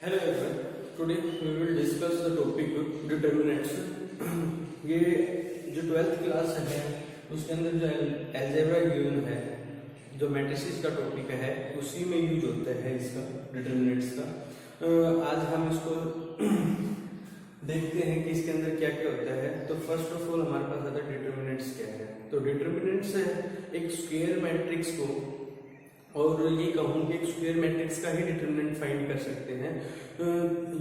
Hello everyone, today we will discuss the topic determinants. ये जो 12th class है उसके अंदर जो अलजेब्रा गिवन है, जो मैट्रिसेस का टॉपिक है, उसी में यूज होता है इसका डिटर्मिनेंट्स का। आज हम इसको देखते हैं कि इसके अंदर क्या क्या होता है। तो फर्स्ट ऑफ ऑल हमारे पास आता है डिटर्मिनेंट्स क्या है। तो डिटर्मिनेंट्स एक स्क्वायर मैट्रिक्स को, और ये कहूँ कि एक स्क्वायर मैट्रिक्स का ही डिटरमिनेंट फाइंड कर सकते हैं।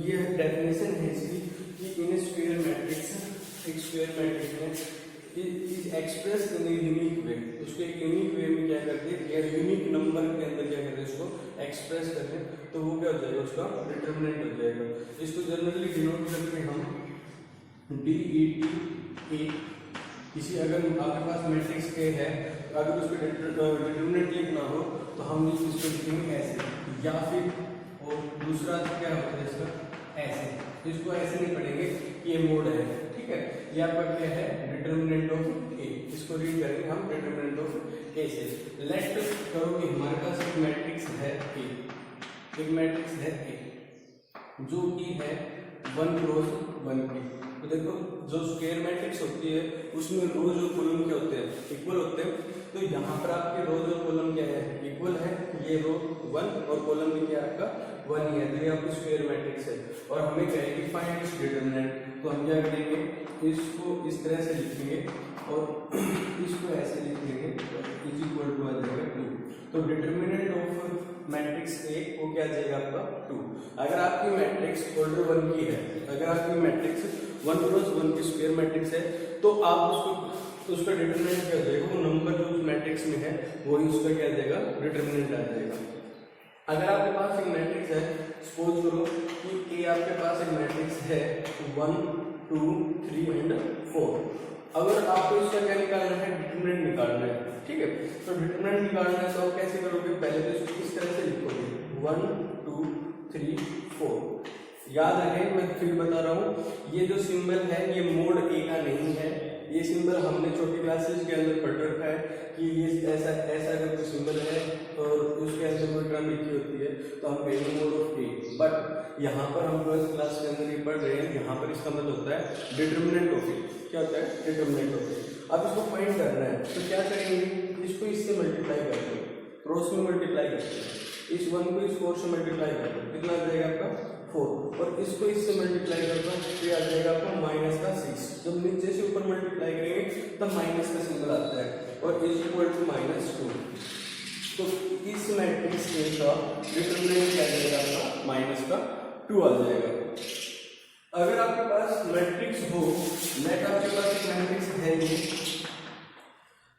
ये डेफिनेशन है इसकी कि इन स्क्वायर मैट्रिक्स, एक स्क्वायर मैट्रिक्स में is express in unique way. उसको एक यूनिक वे में क्या करते हैं, या यूनिक नंबर के अंदर क्या करते हैं, उसको एक्सप्रेस करते हैं, तो वो क्या हो जाएगा, उसका डिटरमिनेंट हो जाएगा। इसको जनरली डिनोट करते हैं हम DET। किसी अगर आपके पास मैट्रिक्स A है, अगर उसको डिटरमिनेंट लिखना हो तो हम इसको लिखेंगे ऐसे, या फिर और दूसरा क्या होता है इसका ऐसे। इसको ऐसे नहीं पढ़ेंगे कि ये मोड है, ठीक है। ये आपका क्या है, डिटरमिनेंट ऑफ A। इसको रीड करेंगे हम डिटरमिनेंट ऑफ A से। लेट करो कि हमारे पास एक मैट्रिक्स है A, एक मैट्रिक्स है A जो कि है 1 क्रॉस 1 की। तो देखो, जो स्क्वायर मैट्रिक्स होती है उसमें रोज और कॉलम क्या होते हैं, इक्वल होते हैं। तो यहाँ पर आपके रोज और कॉलम क्या है, इक्वल है। ये रो 1 और कॉलम में क्या आपका 1 ही है, तो ये आपकी स्क्वायर मैट्रिक्स है। और हमें कहेगी फाइंड इट्स डिटरमिनेंट। तो हम क्या करेंगे, इसको इस तरह से लिखेंगे और इसको ऐसे लिख देंगे, इज इक्वल टू आ जाएगा 2। तो डिटरमिनेंट ऑफ मैट्रिक्स A वो क्या आ जाएगा आपका 2। अगर आपकी मैट्रिक्स ऑर्डर 1 की है, अगर आपकी मैट्रिक्स 1 क्रॉस 1 की स्क्वायर मैट्रिक्स है, तो आप उसका डिटरमिनेंट क्या हो जाएगा, वो नंबर जो उस मैट्रिक्स में है वही उसका क्या आ जाएगा, डिटरमिनेंट आ जाएगा। अगर आपके पास एक मैट्रिक्स है, सपोज करो कि A आपके पास एक मैट्रिक्स है 1 2 3 एंड 4। अगर आपको इसका क्या निकालना है, डिटरमिनेंट निकालना है, ठीक है। तो डिटरमिनेंट निकालना है तो आप कैसे करोगे, पहले तो इसको इस तरह से लिखोगे 1 2 3 4। याद रखें, मैं फिर बता रहा हूँ, ये जो सिंबल है ये मोड A का नहीं है। ये सिंबल हमने छोटी क्लासेस के अंदर पढ़ रखा है कि ये ऐसा ऐसा अगर कोई सिंबल है और उसके अंदर कोई टर्म लिखी होती है तो हम कहेंगे मोड ऑफ A। बट यहाँ पर हम 12th क्लास के अंदर ये पढ़ रहे हैं, यहाँ पर इसका मतलब होता है डिटरमिनेंट ऑफ A। क्या होता है, डिटरमिनेंट ऑफ A। अब इसको फाइंड करना है तो क्या करेंगे, इसको इससे मल्टीप्लाई करते हैं, क्रॉस में मल्टीप्लाई करते हैं, इस 1 को इस 4 से मल्टीप्लाई करते हैं, कितना आ जाएगा आपका 4, और इसको इससे मल्टीप्लाई करता हूँ तो आ जाएगा आपको -6। जब नीचे से ऊपर मल्टीप्लाई करेंगे तब माइनस का सिंबल आता है, और इज इक्वल टू -2। तो इस मैट्रिक्स का डिटरमिनेंट क्या आ जाएगा आपका -2 आ जाएगा। अगर आपके पास मैट्रिक्स हो, नेट आपके पास एक मैट्रिक्स है ये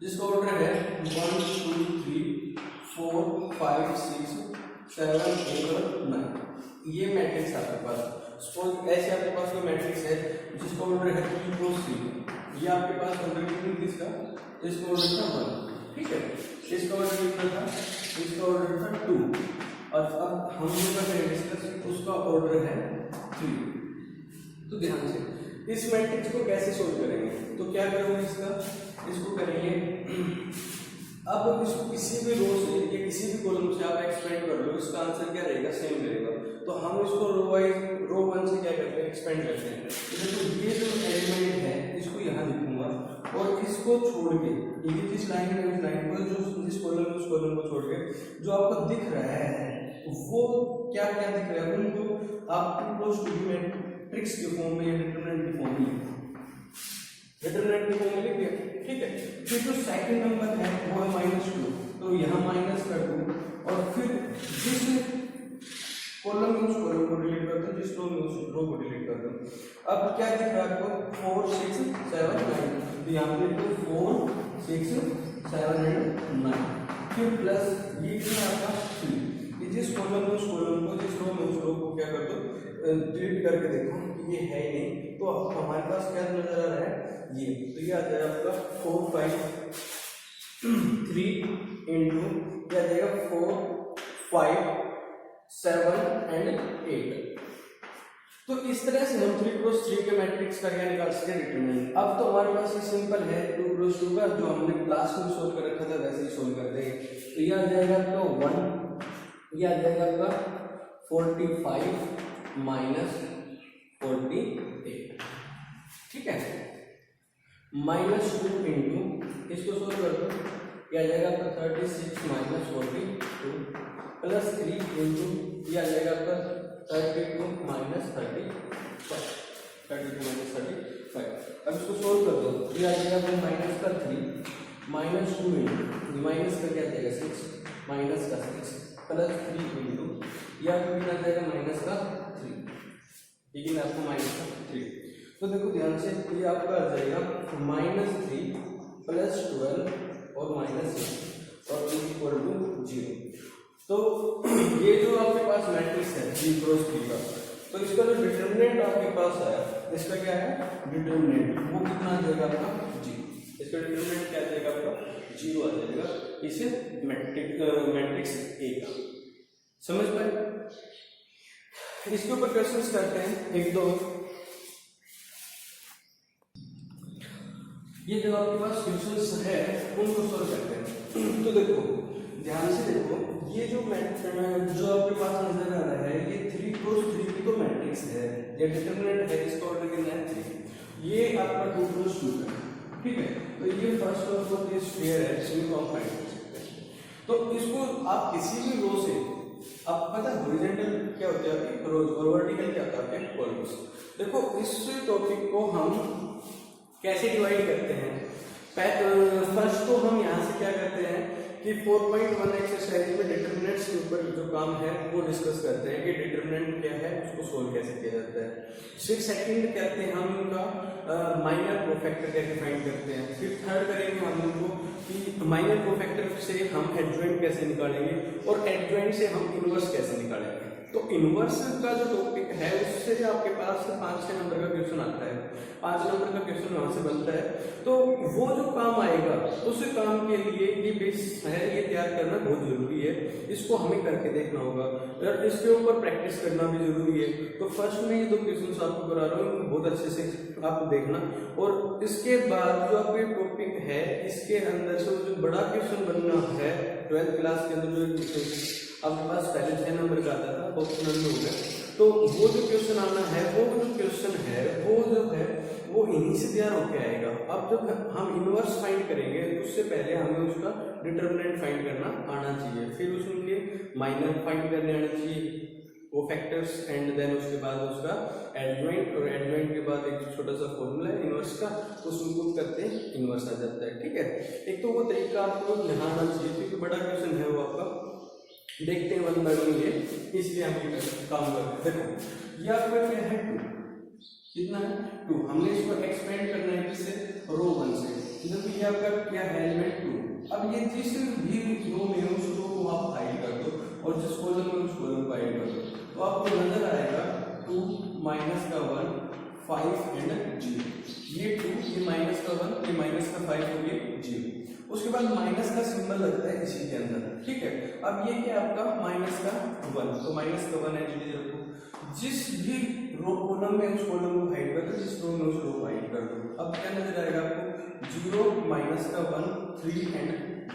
जिसका ऑर्डर है 1 2 3 4 5 6 7 8 और 9। ये मैट्रिक्स आपके पास, सपोज ऐसे आपके पास कोई मैट्रिक्स है जिसका ऑर्डर है 3 क्रॉस 3। ये आपके पास ऑर्डर कितनी थी इसका ऑर्डर था 1, ठीक है। इसका ऑर्डर कितना था, इसका ऑर्डर था 2, और अब हम लोग का डिस्कस उसका ऑर्डर है 3। तो ध्यान से इस मैट्रिक्स को कैसे सोल्व करेंगे, तो क्या करोगे, इसको करेंगे। अब इसको किसी भी रो से या किसी भी कॉलम से आप एक्सपेंड कर लो, इसका आंसर क्या रहेगा, सेम रहेगा। तो हम इसको रो 1 से क्या करते हैं, एक्सपेंड करते हैं। तो ये जो एलिमेंट है इसको यहाँ लिखूंगा, और इसको छोड़ के ये जिस लाइन है उस लाइन को, जो जिस कॉलम है उस कॉलम को छोड़ के जो आपको दिख रहा है वो क्या क्या दिख रहा है, उनको आप 2 क्रॉस 2 मैट्रिक्स के फॉर्म में या डिटरमिनेंट के फॉर्म में डिटरमिनेंट के फॉर्म में लिख दिया, ठीक है। फिर जो सेकंड नंबर है वो है -2, तो यहाँ माइनस कर दूं, और फिर जिस कॉलम में उस कॉलम को डिलीट कर दूं, जिस रो में उस रो को डिलीट कर दूं। अब क्या दिख रहा है आपको, 4 6 7 9। तो यहाँ पे तो 4 6 7 एंड 9, फिर प्लस ये कितना आपका 3। जिस कॉलम में उस कॉलम को, जिस रो में उस रो को क्या कर दो, डिलीट करके देखो कि ये है ही नहीं, तो हमारे पास क्या नजर आ रहा है, ये। तो ये आ जाएगा आपका 4 5 3 इंटू क्या आ जाएगा 4 5 7 एंड 8। तो इस तरह से हम 3 क्रॉस 3 के मैट्रिक्स का क्या निकाल सकते हैं, डिटरमिनेंट। अब तो हमारे पास ये सिंपल है 2 क्रॉस 2 का, जो हमने क्लास में सोल्व कर रखा था वैसे ही सोल्व कर देंगे। तो ये आ जाएगा आपका 1, ये आ जाएगा आपका 45 -48, ठीक है। -2 इंटू, इसको सोल्व कर दो, ये आ जाएगा आपका 36 - 42 प्लस 3 इंटू, ये आ जाएगा आपका 32 - 35। अब इसको सोल्व कर दो, ये आ जाएगा आपका -3 -2 इंटू, माइनस का क्या आ जाएगा 6 -6 प्लस 3 इंटू, या फिर आ जाएगा -3, लेकिन आपको -3। तो देखो ध्यान से, ये आपका आ जाएगा -3 प्लस 12 और -6 और इक्वल टू 0। तो ये जो आपके पास मैट्रिक्स है G क्रॉस B का, तो इसका जो डिटरमिनेंट आपके पास आया, इसका क्या है डिटरमिनेंट, वो कितना आ जाएगा आपका G। इसका डिटरमिनेंट क्या आ जाएगा आपका 0 आ जाएगा इस मैट्रिक्स A का। समझ पाए? इसके ऊपर क्वेश्चंस करते हैं एक दो। ये जो आपके पास क्वेश्चंस है उनको सॉल्व करते हैं। तो देखो ध्यान से देखो, ये जो आपके पास नजर आ रहा है, ये 3 क्रॉस 3 की तो मैट्रिक्स है, ये डिटरमिनेंट है, इसका ऑर्डर कितना है 3। ये आपका 2 क्रॉस 2 है, ठीक है। तो ये फर्स्ट और फोर्थ ये स्क्वायर है, इसको आप फाइंड कर सकते हैं। तो इसको आप किसी भी रो से, आप पता है हॉरिजॉन्टल क्या होता है आपके रोज और वर्टिकल क्या होता है आपके कॉलम्स। देखो इस टॉपिक को हम कैसे डिवाइड करते हैं, फर्स्ट तो हम यहाँ से क्या करते हैं कि 4.1 एक्सरसाइज में डिटरमिनेंट्स के ऊपर जो काम है वो डिस्कस करते हैं कि डिटरमिनेंट क्या है, उसको सोल्व कैसे किया जाता है। फिर सेकंड करते हैं हम उनका माइनर कोफैक्टर कैसे फाइंड करते हैं। फिर थर्ड करेंगे हम उनको कि माइनर कोफैक्टर से हम एडजॉइंट कैसे निकालेंगे और एडजॉइंट से हम इनवर्स कैसे निकालेंगे। तो इनवर्स का जो टॉपिक है उससे आपके पास 5-6 नंबर का क्वेश्चन आता है, 5 नंबर का क्वेश्चन वहां से बनता है। तो वो जो काम आएगा उस काम के लिए ये बेस है, ये तैयार करना बहुत जरूरी है, इसको हमें करके देखना होगा और इसके ऊपर प्रैक्टिस करना भी जरूरी है। तो फर्स्ट में ये 2 क्वेश्चन आपको करा रहा हूँ, बहुत अच्छे से आप देखना। और इसके बाद जो आपके टॉपिक है इसके अंदर से जो बड़ा क्वेश्चन बनना है 12th क्लास के अंदर, जो आपके पास पहले 6 नंबर का आता था ऑप्शनल में हो गया, तो वो जो क्वेश्चन आना है, वो जो क्वेश्चन है वो जो है वो इन्हीं से तैयार होके आएगा। अब जब हम इनवर्स फाइंड करेंगे उससे पहले हमें उसका डिटरमिनेंट फाइंड करना आना चाहिए, फिर उसके माइनर फाइंड करने आना चाहिए, वो फैक्टर्स, एंड देन उसके बाद उसका एडजॉइंट, और एडजॉइंट के बाद एक छोटा सा फॉर्मूला है इनवर्स का, उसमें पुट करते हैं इनवर्स आ जाता है, ठीक है। एक तो वो तरीका आपको ध्यान आना चाहिए क्योंकि बड़ा क्वेश्चन है वो आपका, देखते हैं 1 बाय 1 ये, इसलिए हम ये काम करते हैं। देखो ये आपका क्या है 2, कितना है 2, हमने इसको एक्सपेंड करना है किससे, रो 1 से। तो ये आपका क्या है एलिमेंट 2। अब ये जिस भी रो में उस रो को आप हाइड कर दो और जिस कॉलम में उस कॉलम को हाइड कर दो, तो आपको नजर आएगा 2 -1 5 एंड 0। ये 2, ये -1, ये -5 और ये 0। उसके बाद माइनस का सिंबल लगता है इसी के अंदर, ठीक है। अब ये क्या आपका -1, तो -1 है, रखो। जिस भी रो कॉलम में उस कॉलम को हाइड कर दो, जिस रो में उस रो को हाइड कर दो। अब क्या नजर आएगा आपको 0 -1 3 एंड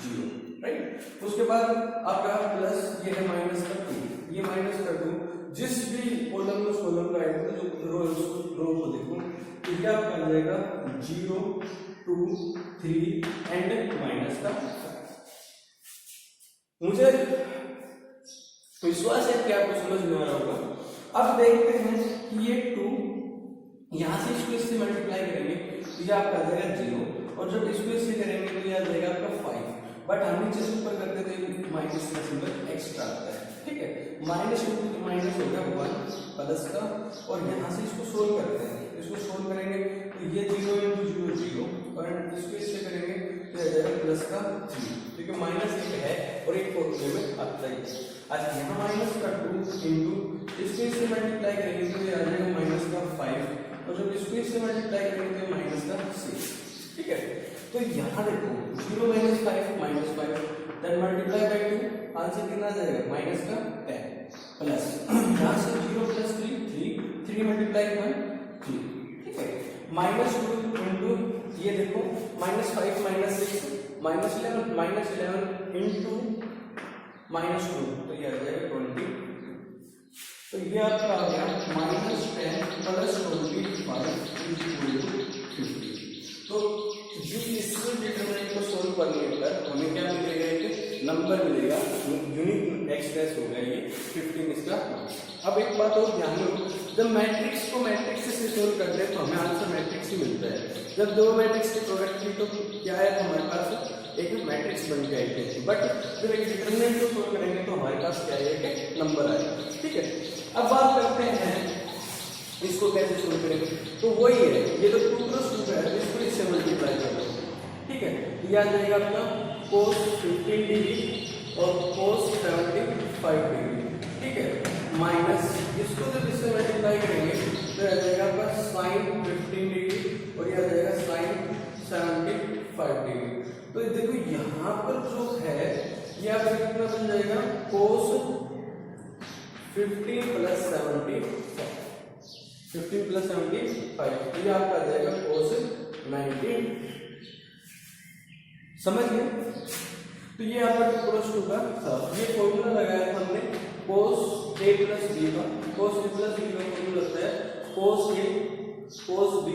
0, राइट। उसके बाद आपका प्लस ये है -2, ये माइनस कर दो, जिस भी कॉलम में उस कॉलम को हाइड कर दो, जो रो को देखो, तो क्या आपका आ जाएगा 0 2 3 एंड -5। मुझे विश्वास है कि आपको समझ में आ रहा होगा। अब देखते हैं कि ये 2 यहां से इसको इससे मल्टीप्लाई करेंगे तो ये आपका आ जाएगा 0, और जब इसको इससे करेंगे तो ये आ जाएगा आपका 5। बट हम नीचे से ऊपर करते तो माइनस का सिंबल एक्स्ट्रा आता है, ठीक है। माइनस हो गया 1 प्लस का, और यहां से इसको सोल्व करते हैं, इसको सोल्व करेंगे तो ये 0 × 0 0, और इसको इससे करेंगे तो आ जाएगा प्लस का 3, क्योंकि माइनस एक है और एक फॉर्मूले में आता है। आज यहाँ माइनस का 2 इंटू इसको इससे मल्टीप्लाई करेंगे तो ये आ जाएगा माइनस का 5, और जब इसको इससे मल्टीप्लाई करेंगे तो माइनस का 6, ठीक है। तो यहाँ देखो 0 - 5 -5 देन मल्टीप्लाई बाय 2, आंसर कितना आ जाएगा माइनस का 10 प्लस यहाँ से 0 + 3 3 मल्टीप्लाई 1 3, ठीक है। -2 इंटू ये देखो -5 - 6 -11 इंटू -2, तो ये आ जाएगा 20। तो तो ये आपका आ गया -10 प्लस 25 50। तो इस डिटरमिनेंट को सोल्व करने पर हमें क्या मिलेगा, एक नंबर मिलेगा, यूनिक एक्सप्रेस होगा ये 15 इसका। अब एक बात और ध्यान दो, जब मैट्रिक्स को मैट्रिक्स से सोल्व करते हैं तो हमें आंसर मैट्रिक्स ही मिलता है। जब दो मैट्रिक्स की प्रोडक्ट की तो क्या है, हमारे पास एक मैट्रिक्स बन के आई थी, बट जब एक डिटरमिनेंट को सोल्व करेंगे तो हमारे पास क्या है, एक नंबर आएगा। ठीक है, अब बात करते हैं इसको कैसे सोल्व करेंगे। तो वही है, ये तो 2 + 2 है, तो इसको इससे मल्टीप्लाई कर दो। ठीक है, ये आ जाएगा आपका cos 15 डिग्री और cos 75 डिग्री। ठीक है, माइनस इसको जब इससे मल्टीप्लाई करेंगे तो आ जाएगा आपका sin 15 डिग्री और ये आ जाएगा sin 75 डिग्री। तो देखो यहाँ पर जो है ये आपका कितना बन जाएगा, cos 15 + 75, ये आपका आ जाएगा cos 90। समझ गए? तो ये आपका 2 + 2 का था। ये फॉर्मूला लगाया था हमने cos a + b का। cos a + b का फॉर्मूला लगता है cos a cos b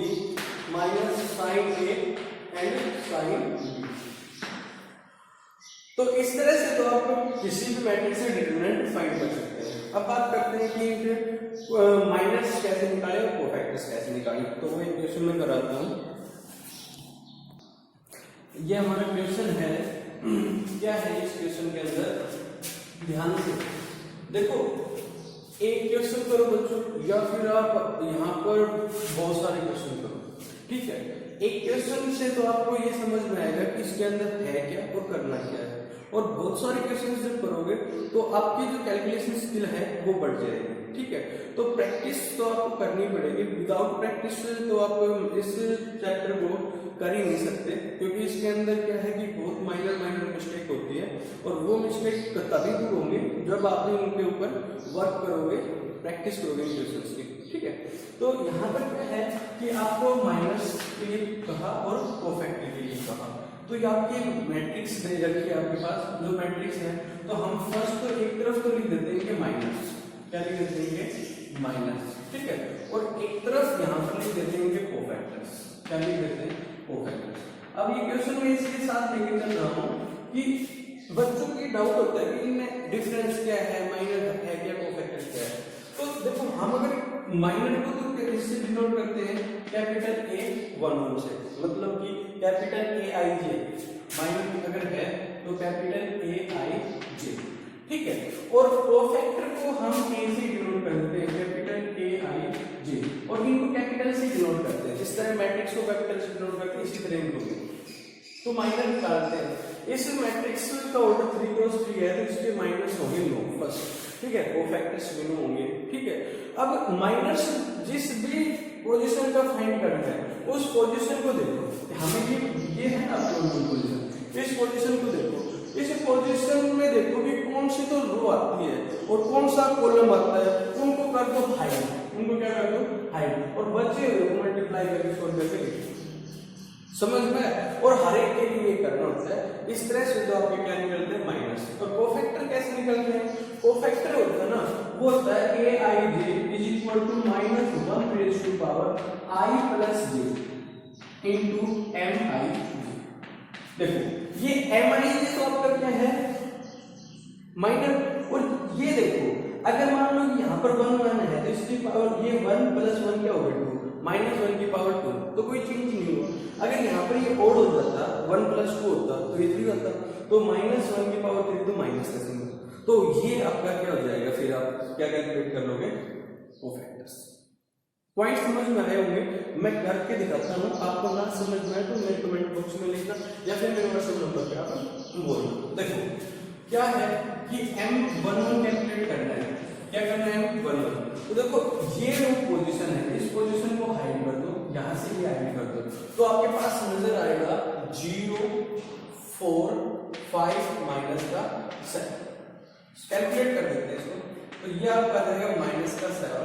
minus sin a and sin b। तो इस तरह से तो आप किसी भी मैट्रिक्स से डिटरमिनेंट फाइंड कर सकते हैं। अब बात करते हैं कि माइनस कैसे निकालें और कोफैक्टर्स कैसे निकालें। तो वो इक्वेशन में कराता हूँ। ये हमारा क्वेश्चन है, क्या है इस क्वेश्चन के अंदर, ध्यान से देखो। एक क्वेश्चन करो बच्चों, या फिर आप यहाँ पर बहुत सारे क्वेश्चन करो। ठीक है, एक क्वेश्चन से तो आपको ये समझ में आएगा कि इसके अंदर है क्या और करना क्या है, और बहुत सारे क्वेश्चन जब करोगे तो आपकी जो कैलकुलेशन स्किल है वो बढ़ जाएगी। ठीक है, तो प्रैक्टिस तो आपको करनी पड़ेगी। विदाउट प्रैक्टिस तो आप इस चैप्टर को कर ही नहीं सकते, क्योंकि इसके अंदर क्या है कि बहुत माइनर मिस्टेक होती है, और वो मिस्टेक तभी दूर होंगे जब आप उनके ऊपर वर्क करोगे, प्रैक्टिस करोगे क्वेश्चंस की। ठीक है, तो यहाँ पर क्या है कि आपको माइनस के लिए कहा और कोफैक्टर के लिए कहा। तो ये आपकी मैट्रिक्स दे रखी है आपके पास, जो मैट्रिक्स है, तो हम फर्स्ट तो एक तरफ तो लिख देते हैं कि माइनस, क्या लिख देते हैं, माइनस। ठीक है, और एक तरफ यहाँ पर लिख देते हैं कि कोफैक्टर्स, क्या लिख देते हैं, कोफैक्टर्स। अब ये क्वेश्चन में इसके साथ लेके चल रहा हूँ कि बच्चों की डाउट होता है कि इनमें डिफरेंस क्या है, माइनर है क्या, कोफैक्टर क्या है। तो देखो, हम अगर माइनर को तो इससे डिनोट करते हैं कैपिटल A11 से, मतलब कि कैपिटल AIJ। माइनर अगर है तो कैपिटल AIJ। ठीक है, और कोफैक्टर को हम A से डिनोट करते हैं, कैपिटल AIJ, और इनको कैपिटल से डिनोट करते हैं। जिस तरह मैट्रिक्स को कैपिटल से डिनोट करते हैं, इसी तरह इनको भी। तो माइनर निकालते हैं। इस मैट्रिक्स का ऑर्डर 3 × 3 है, तो इसके माइनस होंगे 9 फर्स्ट। ठीक है, कोफैक्टर्स भी 9 होंगे। ठीक है, अब माइनस जिस भी पोजीशन का फाइंड करना है उस पोजीशन को देखो। हमें ये है ना पोजीशन, इस पोजीशन को देखो। इस पोजीशन में देखो कि कौन सी तो रो आती है और कौन सा कॉलम आता है, उनको कर दो हाइड, उनको क्या कर दो, हाइड, और बचे हुए को मल्टीप्लाई करके सोल्व करके लिखो। समझ में? और हर एक के लिए करना होता है। इस तरह से तो आपके क्या निकलते हैं, माइनस। और कोफैक्टर कैसे निकलते हैं? कोफैक्टर होता है ना, वो होता है AIJ = (1⁻I + J × MIJ। देखो, ये MIJ तो आपका क्या है, माइनर। और ये देखो, अगर मान लो यहाँ पर 1 1 है तो इसकी पावर ये 1 + 1 क्या होगा, 2 -1 की पावर 2, तो कोई चेंज नहीं हुआ। अगर यहाँ पर ये ओड हो जाता, 1 + 2 होता तो ये 3 होता, तो -1 की पावर 3 तो माइनस का सिंबल। तो ये आपका क्या हो जाएगा, फिर आप क्या कैलकुलेट कर लोगे, कोफैक्टर्स। पॉइंट समझ में आए होंगे, मैं करके दिखाता हूँ। आपको ना समझ में आए तो मेरे कमेंट बॉक्स में लिखना, या फिर मेरे व्हाट्सएप नंबर पे आप बोलना। देखो क्या है कि M11 कैलकुलेट करना है। क्या करना है, M11। तो देखो, ये जो पोजीशन है, इस पोजीशन को हाइड कर दो, यहां से ये हाइड कर दो, तो आपके पास नजर आएगा 0 4 5 -7। कैलकुलेट कर देते हैं इसको, तो ये आपका आ जाएगा -7,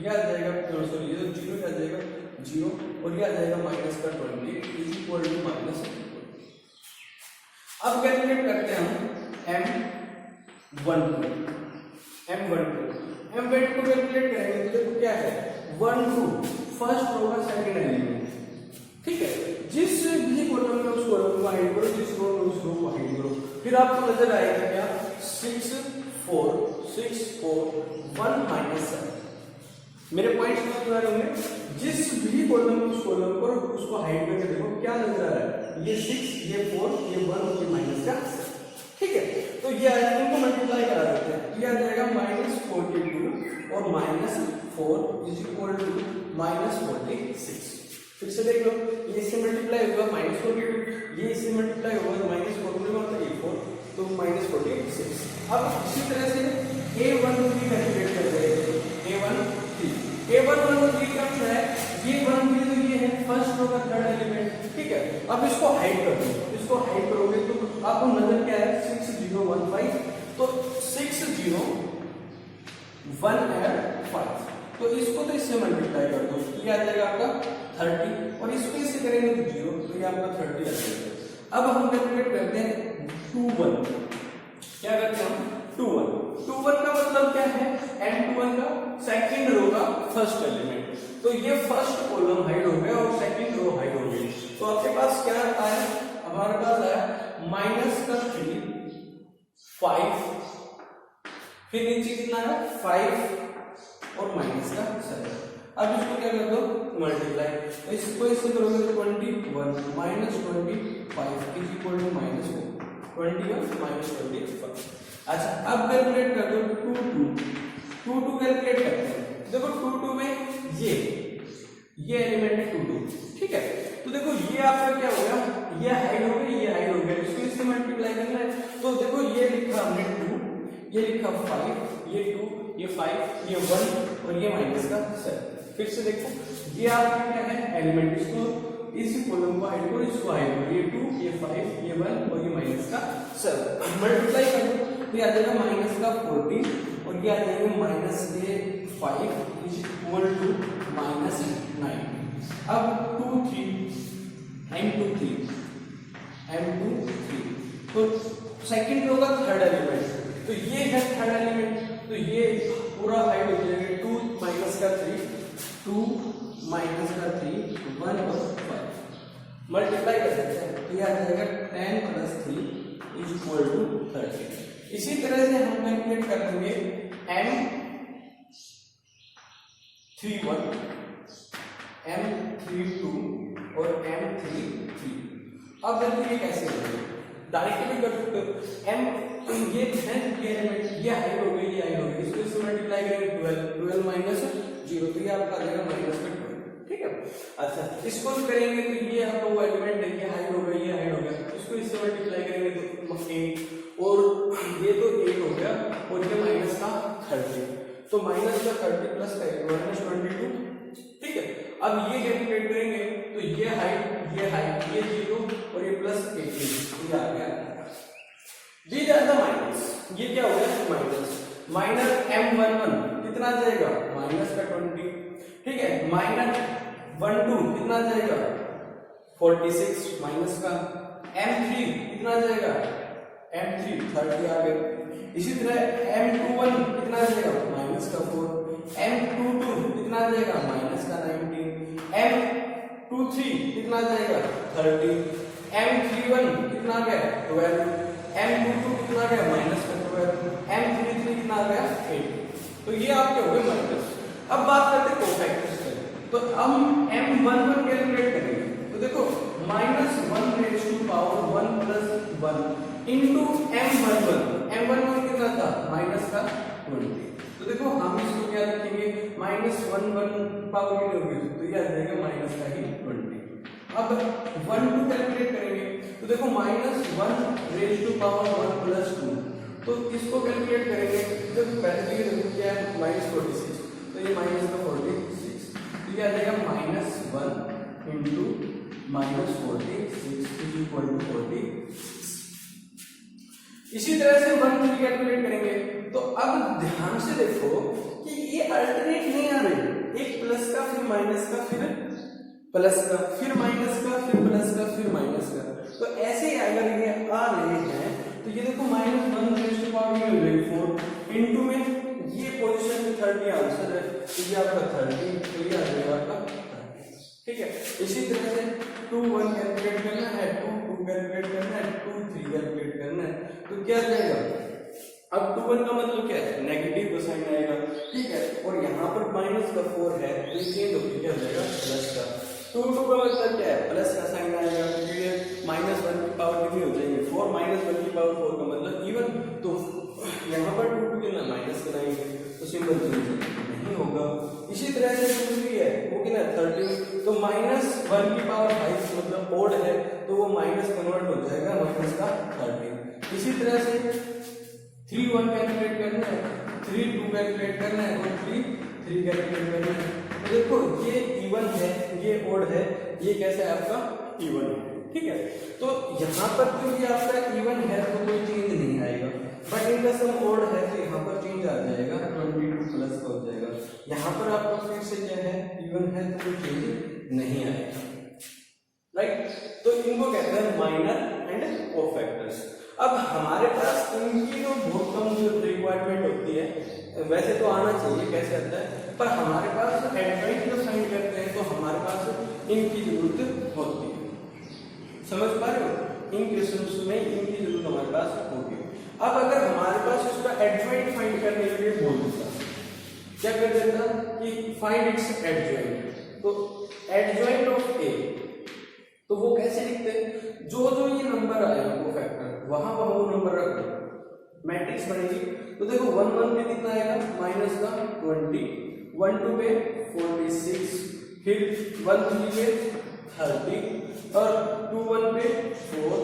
ये आ जाएगा, सॉरी ये तो 0 आ जाएगा 0, और ये आ जाएगा -20 = -। अब कैलकुलेट करते हैं हम M12। m वेट को कैलकुलेट करेंगे तो देखो क्या है 1 2 फर्स्ट रो का सेकंड एलिमेंट, ठीक है। जिस भी कॉलम में उस कॉलम को हाइड करो, जिस रो में उस रो को हाइड करो, फिर आपको नजर आएगा क्या 6 4 6 4 1 -7। मेरे पॉइंट समझ आ रहे होंगे। जिस भी कॉलम में उस कॉलम पर उसको हाइड करके देखो क्या नजर आ रहा है, ये 6 ये 4 ये 1 और ये माइनस का, ठीक है। तो ये इनको मल्टीप्लाई करा देते हैं, ये आ जाएगा -42 और -4 इज इक्वल टू -46। फिर से देख लो, ये इससे मल्टीप्लाई होगा -42, ये इससे मल्टीप्लाई होगा तो -42 का मतलब ये 4 तो -46। अब इसी तरह से a1 भी कैलकुलेट करते हैं। a1 और 3 क्या है, ये 1 3 तो ये है फर्स्ट रो का थर्ड एलिमेंट, ठीक है। अब इसको हाइड कर दो, इसको हाइड करोगे तो आपको नजर क्या है 6015, तो 6 0 1 and 5, तो इसको तो इससे मल्टीप्लाई कर दो, ये आ जाएगा आपका 30 और इसको इससे करेंगे तो 0, तो ये आपका 30 आ जाएगा। अब हम कैलकुलेट करते हैं 2 1, क्या करते हैं हम 2 1 का मतलब क्या है, m21 का सेकंड रो का फर्स्ट एलिमेंट, तो ये फर्स्ट कॉलम हाइड हो गया और सेकंड रो हाइड हो गई। तो आपके पास क्या आया, हमारे पास आया -3 5, फिर नीचे कितना है 5 और -7। अब इसको क्या कर दो मल्टीप्लाई, तो इसको इससे करोगे तो 21 -25 इज इक्वल टू -21 -25। अच्छा अब कैलकुलेट कर दो 2 2 कैलकुलेट करते हैं। देखो 2 2 में ये एलिमेंट है 2 2, ठीक है। तो देखो ये आपका क्या हो गया, ये हाइड हो गया, ये हाइड हो गया, इसको इससे मल्टीप्लाई करना है। तो देखो ये लिखा हमने 2, ये लिखा 5, ये 2 ये 5 ये 1 और ये -7। फिर से देखो ये आपका क्या है एलिमेंट, इसको इस कॉलम को हाइड करो, इसको हाइड करो, ये 2 ये 5 ये 1 और ये -7 मल्टीप्लाई करो तो ये आ जाएगा -14 और ये आ जाएगा -5 इज इक्वल टू -9। अब 2 3 m2 3 तो सेकंड रो का थर्ड एलिमेंट, तो ये है थर्ड एलिमेंट, तो ये पूरा हाइड हो जाएगा 2 -3 2 -3 1 और 5 मल्टीप्लाई कर सकते हैं, तो ये आ जाएगा 10 + 3 इज इक्वल टू 30। इसी तरह से हम कैलकुलेट कर देंगे m31 m32 और m33। अब देखिए ये कैसे करेंगे, डायरेक्टली कर सकते हो। m ये है एलिमेंट, ये हाइड हो गई, ये हाइड हो गई, इसको इससे मल्टीप्लाई करेंगे 12 -0 तो ये आपका आ जाएगा -12, ठीक है। अच्छा इसको करेंगे तो ये आपका वो एलिमेंट है, ये हाइड हो गया, ये हाइड हो गया, इसको इससे मल्टीप्लाई करेंगे तो 8 और ये तो 8 हो गया और ये -30, तो -30 प्लस -22, ठीक है। अब ये कैलकुलेट करेंगे तो ये हाइट ये 0 और ये +18 ये आ गया। दीज आर द माइनस, ये क्या हो गया माइनस -m11 कितना आ जाएगा -20, ठीक है। -12 कितना आ जाएगा 46 माइनस का, m3 कितना आ जाएगा m3 30 आ गया। इसी तरह m21 कितना आ जाएगा -4, m22 कितना आ जाएगा -19, m23 कितना आ जाएगा 30, m31 कितना आ गया 12, m22 कितना आ गया -12, m33 कितना आ गया 8। तो ये आपके हो गए माइनस। अब बात करते हैं कोफैक्टर्स की, तो हम m11 कैलकुलेट करेंगे, तो देखो -1 raised to power 1 + 1 into m11 कितना था -20, तो देखो हम इसको क्या लिखेंगे -1 पावर की होगी तो ये आ जाएगा -20। अब 1 2 कैलकुलेट करेंगे तो देखो -1 raised to power 1 + 2, तो इसको कैलकुलेट करेंगे तो पहले देखो क्या है -46, तो ये -46 तो ये आ जाएगा -1 into -46 इज इक्वल टू 46। इसी तरह से 1 2 कैलकुलेट करेंगे तो अब ध्यान से देखो कि ये अल्टरनेट नहीं आ रहे, एक प्लस का फिर माइनस का फिर प्लस का फिर माइनस का फिर प्लस का फिर माइनस का, तो ऐसे अगर ये आ रहे हैं तो ये देखो -1 raised to power 4 इनटू में ये पोजीशन में 30 आंसर है, तो ये आपका 30, तो ये आ जाएगा आपका 30। ठीक है, इसी तरह से 2 1 कैलकुलेट करना है, 2 2 कैलकुलेट करना है, 2 3 कैलकुलेट करना है, तो क्या आ जाएगा? अब 2 1 का मतलब क्या है? नेगेटिव का साइन आएगा। ठीक है, और यहाँ पर माइनस का 4 है, तो ये चेंज होकर क्या हो जाएगा? प्लस का। 2 2 का मतलब क्या है? प्लस का साइन आएगा, क्योंकि ये -1 की पावर कितनी हो जाएगी? 4 -1 की पावर 4 का मतलब इवन। तो यहाँ पर 2 2 कितना माइनस कराएंगे, तो सिंबल चेंज नहीं होगा। इसी तरह से 2 3 है, वो कितना 13, तो -1 की पावर 5 मतलब ओड है, तो वो माइनस कन्वर्ट हो जाएगा माइनस का 13। इसी तरह से 3 1 कैलकुलेट करना है, 3 2 कैलकुलेट करना है, और 3 3 कैलकुलेट करना है। तो देखो ये इवन है, ये ओड है, ये कैसे है आपका? इवन है। ठीक है, तो यहाँ पर क्योंकि आपका इवन है तो कोई चेंज नहीं आएगा, बट इनका सम ओड है तो यहाँ पर चेंज आ जाएगा, 22 प्लस का हो जाएगा। यहाँ पर आपका फिर से क्या है? इवन है तो कोई चेंज नहीं आएगा। राइट, तो इनको कहते हैं माइनर एंड कोफैक्टर्स। अब हमारे पास इनकी जो बहुत कम जो रिक्वायरमेंट होती है, वैसे तो आना चाहिए, कैसे आता है, पर हमारे पास एडवाइस जो फाइंड करते हैं तो हमारे पास इनकी जरूरत होती है। समझ पा रहे हो? इन क्वेश्चंस में इनकी जरूरत हमारे पास होगी। अब अगर हमारे पास इसका एडजॉइंट फाइंड करने के लिए बोल देता, क्या कर देता कि फाइंड इट्स एडजॉइंट, तो एडजॉइंट ऑफ ए, तो वो कैसे लिखते हैं? जो जो ये नंबर आएगा वो फैक्टर, वहां वो नंबर रख दो, मैट्रिक्स बनेगी। तो देखो 1 1 पे कितना आएगा? माइनस का 20, 1 2 पे 46, फिर 1 3 पे 30, और 2 1 पे 4,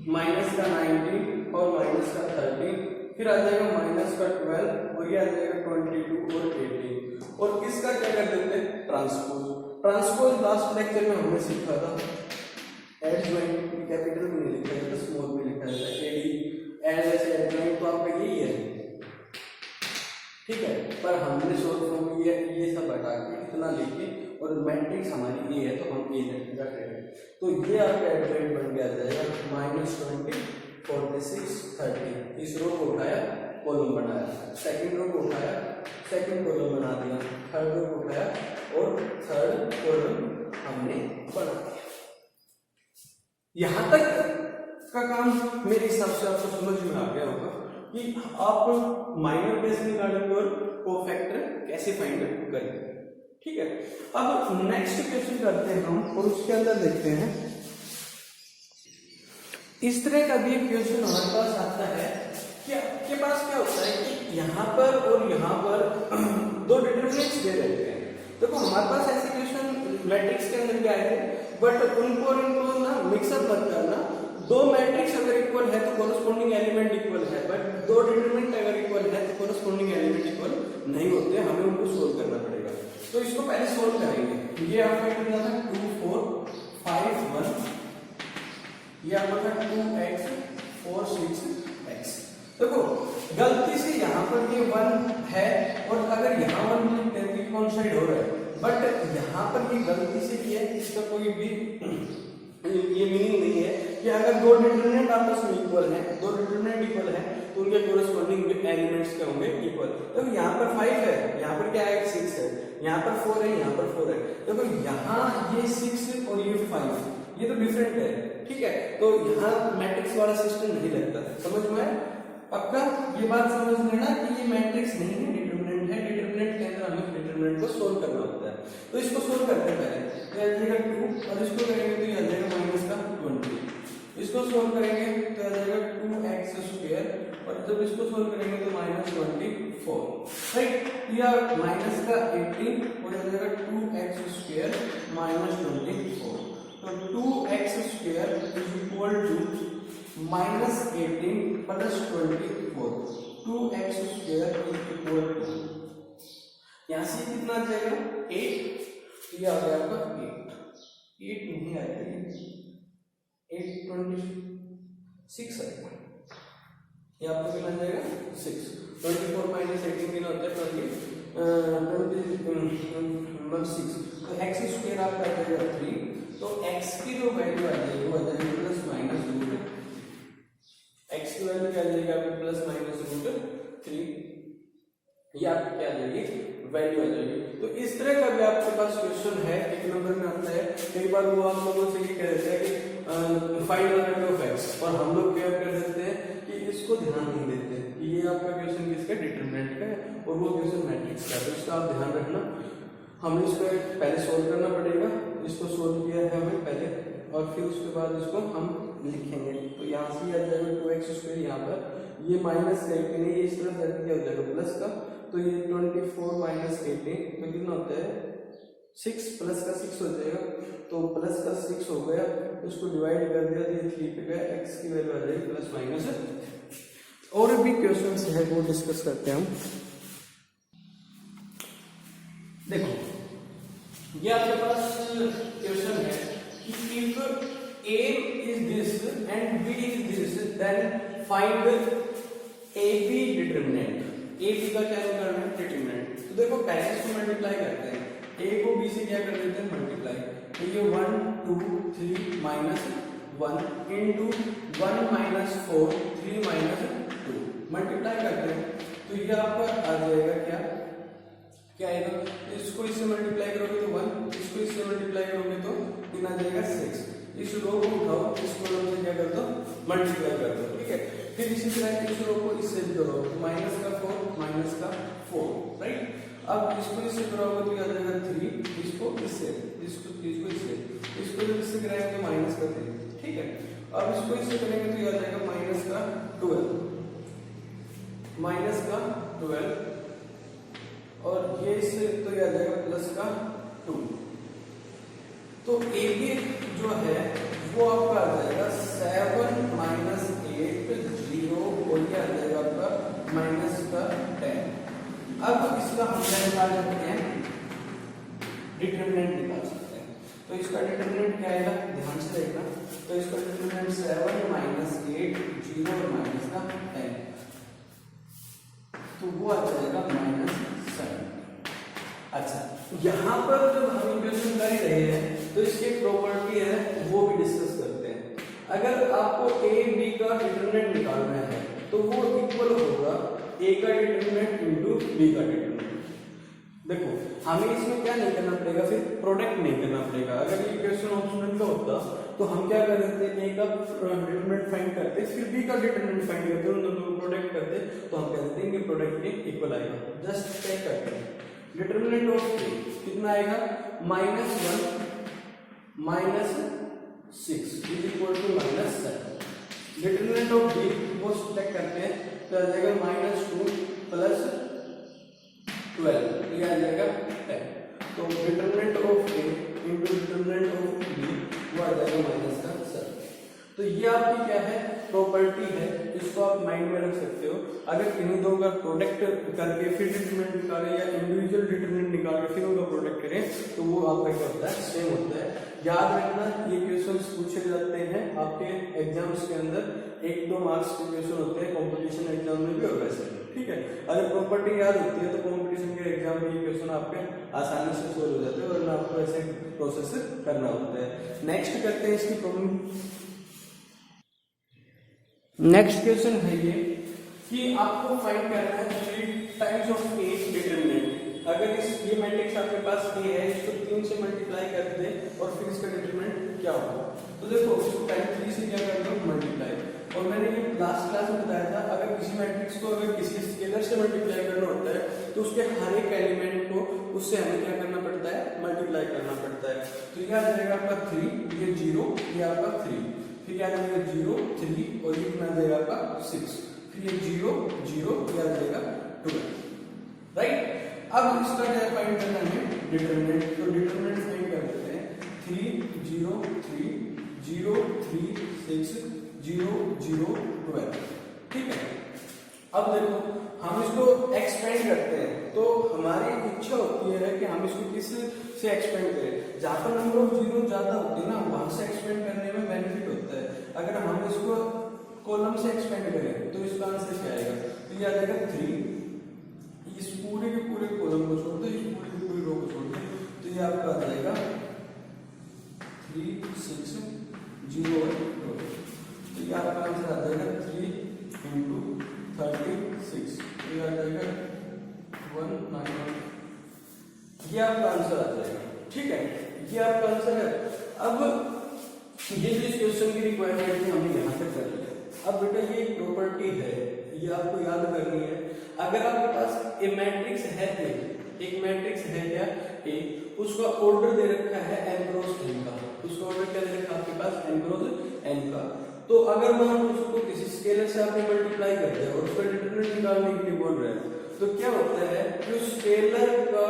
माइनस का 19 और माइनस का 13, फिर आ जाएगा माइनस का 12, और ये आ जाएगा 22 और 18। और इसका क्या कर देते हैं? ट्रांसपोज। ट्रांसपोज लास्ट लेक्चर में हमने सीखा था, एडजॉइंट कैपिटल में नहीं लिखा जाता, स्मॉल में लिखा जाता है, एडी ऐसे एडजॉइंट तो आपका यही है। ठीक है, पर हमने शॉर्ट फॉर्म में ये सब हटा के इतना लिखे, और मैट्रिक्स हमारी ये है तो हम ये रख रहे हैं, तो ये आपका एडजॉइंट बन के आ जाएगा -20 46 30। इस रो को उठाया, कॉलम बनाया, सेकंड रो को उठाया, सेकंड कॉलम बना दिया, थर्ड रो को उठाया और थर्ड कॉलम हमने बना दिया। यहां तक का काम मेरे हिसाब से आपको समझ में आ गया होगा कि आप माइनर बेस निकालेंगे और कोफैक्टर कैसे फाइंड करेंगे। ठीक है, अब नेक्स्ट क्वेश्चन करते हैं हम, और उसके अंदर देखते हैं इस तरह का भी एक क्वेश्चन हमारे पास आता है कि आपके पास क्या होता है कि यहाँ पर और यहाँ पर दो डिटरमिनेंट्स दे रहे हैं। देखो हमारे पास ऐसे क्वेश्चन मैट्रिक्स के अंदर भी आए थे, बट उनको और इनको ना मिक्सअप मत करना। दो मैट्रिक्स अगर इक्वल है तो कोरस्पोंडिंग एलिमेंट इक्वल है, बट दो डिटरमिनेंट अगर इक्वल है तो कोरस्पोंडिंग एलिमेंट इक्वल नहीं होते, हमें उनको सोल्व करना पड़ेगा। तो इसको पहले सोल्व करेंगे। ये आपका कितना था? 2 4 5 1, ये आपका था 2x 4 6 x। देखो गलती से यहाँ पर ये 1 है, और अगर यहाँ 1 लिखते हैं तो कौन साइड हो रहा है, बट यहाँ पर ये गलती से किया है, इसका कोई भी ये मीनिंग नहीं है कि अगर दो डिटरमिनेंट आपस में इक्वल है, दो डिटरमिनेंट इक्वल है तो उनके कोरस्पोंडिंग एलिमेंट्स क्या होंगे? इक्वल। तो यहाँ पर 5 है, यहाँ पर क्या है? 6 है, यहाँ पर 4 है, यहाँ पर 4 है। देखो यहाँ ये 6 और ये 5, ये तो डिफरेंट है। ठीक है, तो यहाँ मैट्रिक्स वाला सिस्टम नहीं लगता, समझ में? पक्का ये बात समझ लेना कि ये मैट्रिक्स नहीं है, डिटरमिनेंट है। डिटरमिनेंट के अंदर हमें डिटरमिनेंट को सोल्व करना होता है। तो इसको सोल्व करते हैं पहले, तो आ जाएगा 2, और इसको करेंगे तो ये आ जाएगा माइनस का 20। इसको सोल्व करेंगे तो आ जाएगा 2x², और जब इसको सोल्व करेंगे तो -24। राइट, या माइनस का 18 और आ जाएगा 2x² -24। तो 2x² = -18 + 24। 2x² = यहाँ से कितना आ जाएगा? 8। ये आ गया आपका 8 नहीं आएगा, 8 26 आएगा। ये आपको कितना जाएगा? 6। 24 - 18 कितना होता है? 26। तो x² आपका आ जाएगा 3। तो x की जो वैल्यू आ जाएगी वो आ जाएगी ±√। x की वैल्यू क्या आ जाएगी आपकी? ±√3। ये आपकी क्या आ जाएगी, वैल्यू आ जाएगी। तो इस तरह का भी आपके पास क्वेश्चन है, एक नंबर में आता है। कई बार वो आप लोगों से ये कह देते हैं कि find the value of x, और हम लोग क्या कर देते हैं कि इसको ध्यान नहीं देते कि ये आपका क्वेश्चन किसका, डिटरमिनेंट का है, और वो क्वेश्चन मैट्रिक्स का है। तो इसका आप ध्यान रखना, हमें इसको पहले सोल्व करना पड़ेगा। इसको सोल्व किया है हमें पहले, और फिर उसके बाद इसको हम लिखेंगे। तो यहाँ से आ जाएगा 2x², यहाँ पर ये माइनस 18 है, इस तरफ जाके क्या हो जाएगा प्लस का, तो ये 24 माइनस 18 तो कितना होता है 6, प्लस का 6 हो जाएगा, तो प्लस का 6 हो गया, उसको डिवाइड कर दिया तो ये 3 पे गया, x की वैल्यू आ जाएगी प्लस माइनस। और भी क्वेश्चंस है वो डिस्कस करते हैं हम। देखो ये आपके पास क्वेश्चन है कि if A is this and B is this, then find AB determinant। AB का क्या करना है, डिटरमिनेंट। तो देखो पहले इसको मल्टीप्लाई करते हैं, A को B से क्या कर देते हैं, मल्टीप्लाई। तो ये 1 2 3 minus 1 into 1 minus 4 3 minus 2 multiply करते हैं। तो ये आपका आ जाएगा क्या आएगा, इसको इससे मल्टीप्लाई करोगे तो 1, इसको इससे मल्टीप्लाई करोगे तो कितना आ जाएगा 6। इस रो को उठाओ, इस कॉलम से क्या कर दो, मल्टीप्लाई कर दो, ठीक है। फिर इसी तरह इस रो को इससे करो, माइनस का 4, राइट। अब इसको इससे कराओगे तो क्या आ जाएगा 3, इसको इससे, इसको जब इससे कराएंगे तो माइनस का 3, ठीक है। अब इसको इससे करेंगे तो ये आ जाएगा माइनस का 12, और ये इससे तो ये आ जाएगा प्लस का 2। तो ए बी जो है वो आपका आ जाएगा 7 माइनस 8 0, और ये आ जाएगा आपका माइनस का 10। अब इसका हम क्या निकाल सकते हैं, डिटरमिनेंट निकाल सकते हैं। तो इसका डिटरमिनेंट क्या आएगा, ध्यान से देखना। तो इसका डिटरमिनेंट 7 माइनस 8 0 और माइनस का 10, तो वो आ जाएगा -7। अच्छा, यहाँ पर जब हम इक्वेशन कर ही रहे हैं तो इसकी प्रॉपर्टी है वो भी डिस्कस करते हैं। अगर आपको ए बी का डिटरमिनेंट निकालना है तो वो इक्वल होगा ए का डिटरमिनेंट इंटू बी का डिटरमिनेंट। देखो हमें इसमें क्या नहीं करना पड़ेगा, फिर प्रोडक्ट नहीं करना पड़ेगा। अगर ये क्वेश्चन ऑप्शनल का होता तो हम क्या कर देते, ए का डिटरमिनेंट फाइंड करते, फिर बी का डिटरमिनेंट फाइंड करते, उन दोनों को प्रोडक्ट करते, तो हम कह देते हैं कि प्रोडक्ट के इक्वल आएगा। जस्ट चेक करते हैं, डिटरमिनेंट ऑफ ए कितना आएगा, -1 minus 6 is equal to -7। Determinant of B वो चेक करते हैं तो आ जाएगा -2 प्लस 12, ये आ जाएगा 10। तो determinant of A into determinant of B वो आ जाएगा -7। तो ये आपकी क्या है, प्रॉपर्टी है, इसको आप माइंड में रख सकते हो। अगर इन्हीं दो का प्रोडक्ट करके फिर डिटरमिनेंट निकालें या इंडिविजुअल डिटरमिनेंट निकाल के फिर उनका प्रोडक्ट करें तो वो आपका क्या होता है, सेम होता है। याद रखना ये क्वेश्चंस पूछे जाते हैं आपके एग्जाम्स के अंदर, 1-2 मार्क्स के क्वेश्चन होते हैं, कंपटीशन एग्जाम में भी और वैसे, ठीक है। अगर प्रॉपर्टी याद होती है तो कंपटीशन के एग्जाम में ये क्वेश्चन आपके आसानी से सोल्व हो जाते हैं, वरना आपको ऐसे प्रोसेस करना होता है। नेक्स्ट करते हैं इसकी प्रॉब्लम। नेक्स्ट क्वेश्चन है ये कि आपको फाइंड करना है 3 टाइम्स ऑफ ए डिटरमिनेंट। अगर ये मैट्रिक्स आपके पास ए है, इसको 3 से मल्टीप्लाई कर दे और फिर इसका डिटरमिनेंट क्या होगा। तो देखो इसको टाइम 3 से क्या कर दो, मल्टीप्लाई। और मैंने ये लास्ट क्लास में बताया था, अगर किसी मैट्रिक्स को अगर किसी स्केलर से मल्टीप्लाई करना होता है तो उसके हर एक एलिमेंट को उससे हमें क्या करना पड़ता है, मल्टीप्लाई करना पड़ता है। तो ये आ जाएगा आपका 3, ये 0, ये आपका 3, फिर क्या आ जाएगा 0 3 और ये कितना आ जाएगा आपका 6, फिर ये 0 0 ये आ जाएगा 12, राइट। अब इसका क्या फाइंड करना है, डिटरमिनेंट। तो डिटरमिनेंट फाइंड कर देते हैं 3 0 3 0 3 6 0 0 12, ठीक है। अब देखो हम इसको एक्सपेंड करते हैं तो हमारी इच्छा होती है कि हम इसको किस से एक्सपेंड करें। जहां पर नंबर ऑफ जीरो ज्यादा होती है ना, वहां से एक्सपेंड करने में बेनिफिट होता है। अगर हम इसको कॉलम से एक्सपेंड करें तो इसका आंसर क्या आएगा, तो ये आ जाएगा 3, इस पूरे के पूरे कॉलम को छोड़ दो, इस पूरे की पूरी रो को छोड़ दो, तो ये आपका आ जाएगा 3 6 0 2। तो ये आपका आंसर आ जाएगा 3 × 36, तो ये आ जाएगा ये आपका आंसर आ जाएगा। ठीक है, ये आपका आंसर है। अब ये जो इस क्वेश्चन की रिक्वायरमेंट है हमने यहाँ तक कर लिया। अब बेटा ये प्रॉपर्टी है, ये आपको याद करनी है। अगर आपके पास ए मैट्रिक्स है, एक मैट्रिक्स है क्या ए, उसका ऑर्डर दे रखा है n क्रॉस n का, उसका ऑर्डर क्या दे रखा है आपके पास n क्रॉस n का। तो अगर मान लो उसको किसी स्केलर से आपने मल्टीप्लाई कर दिया और उसका डिटरमिनेंट निकालने के लिए बोल रहे हैं, तो क्या होता है कि उस स्केलर का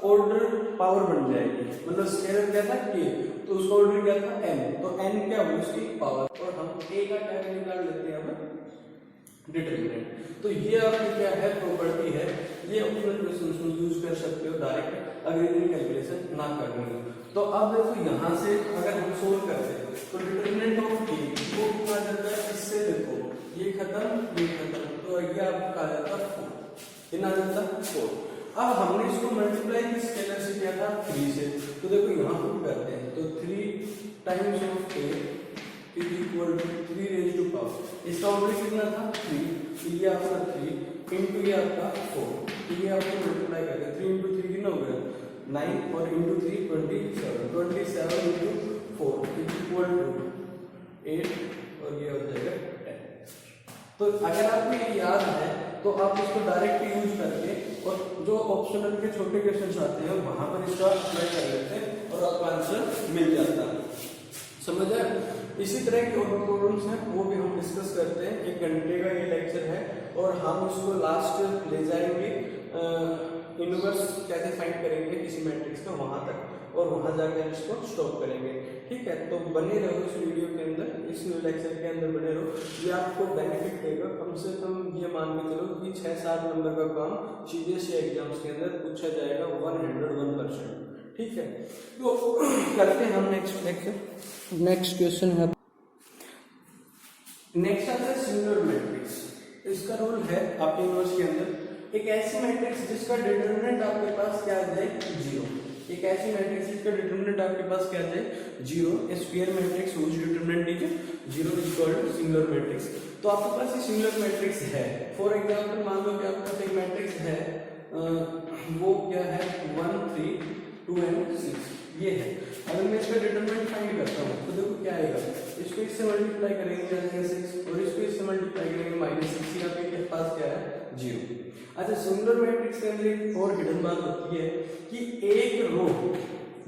ऑर्डर पावर बन जाएगी। मतलब स्केलर क्या था k, तो उसका ऑर्डर क्या था n, तो n क्या होगी उसकी पावर, और हम a का क्या निकाल लेते हैं अब डिटरमिनेंट। तो ये आपकी क्या है प्रॉपर्टी है, ये ऑप्शनल क्वेश्चंस में यूज कर सकते हो डायरेक्ट, अगर इतनी कैलकुलेशन ना करनी हो। तो अब देखो यहाँ से अगर हम सोल्व करते हैं तो डिटरमिनेंट ऑफ a वो कितना जाता है, इससे देखो ये खत्म ये खत्म, तो ये आपका आ जाता है 4, कितना जाता है 4। अब हमने इसको मल्टीप्लाई किस स्केलर से किया था 3 से, तो देखो यहाँ पुट करते हैं तो 3 times of a is equal to 3 raise to power, इसका ऑर्डर कितना था 3, तो ये आपका 3 इनटू ये आपका 4, तो ये आपको मल्टीप्लाई करके 3 इनटू 3 कितना हो गया 9 और into 3 27 into 4 is equal to 8 और ये हो जाएगा 10। तो अगर आपको ये याद है तो आप इसको डायरेक्ट यूज करके और जो ऑप्शनल के छोटे क्वेश्चन आते हैं वहां पर इसका अप्लाई कर लेते हैं और आपका आंसर मिल जाता है। समझ आए? इसी तरह के और प्रॉब्लम्स हैं वो भी हम डिस्कस करते हैं। 1 घंटे का ये लेक्चर है और हम उसको लास्ट ले जाएंगे इनवर्स कैसे फाइंड करेंगे किसी मैट्रिक्स का वहां तक, और वहां जाकर इसको स्टॉप करेंगे। ठीक है, तो बने रहो इस वीडियो के अंदर, इस लेक्चर के अंदर बने रहो, ये आपको बेनिफिट देगा। कम से कम ये मान के चलो कि 6-7 नंबर का काम CBSE एग्जाम्स के अंदर पूछा जाएगा 101%। ठीक है, तो करते हैं हम नेक्स्ट लेक्चर। नेक्स्ट क्वेश्चन है, नेक्स्ट आता है सिंगुलर मैट्रिक्स। इसका रूल है आपके यूनिवर्स के अंदर एक ऐसी मैट्रिक्स जिसका डिटरमिनेंट आपके पास क्या आ जाए 0, एक ऐसी मैट्रिक्स जिसका डिटरमिनेंट आपके पास क्या आ जाए 0, A square matrix whose determinant is 0 is called singular matrix. तो आपके पास ये सिंगुलर मैट्रिक्स है। फॉर एग्जांपल मान लो कि आपके पास एक मैट्रिक्स है, वो क्या है 1 3 2 and 6 ये है। अगर मैं इसका डिटरमिनेंट फाइंड करता हूँ तो देखो क्या आएगा, इसको इससे मल्टीप्लाई करेंगे 6 और इसको इससे मल्टीप्लाई करेंगे -6, यहाँ पे के पास क्या है 0। अच्छा, सिंगुलर मैट्रिक्स के अंदर एक और हिडन बात होती है कि एक रो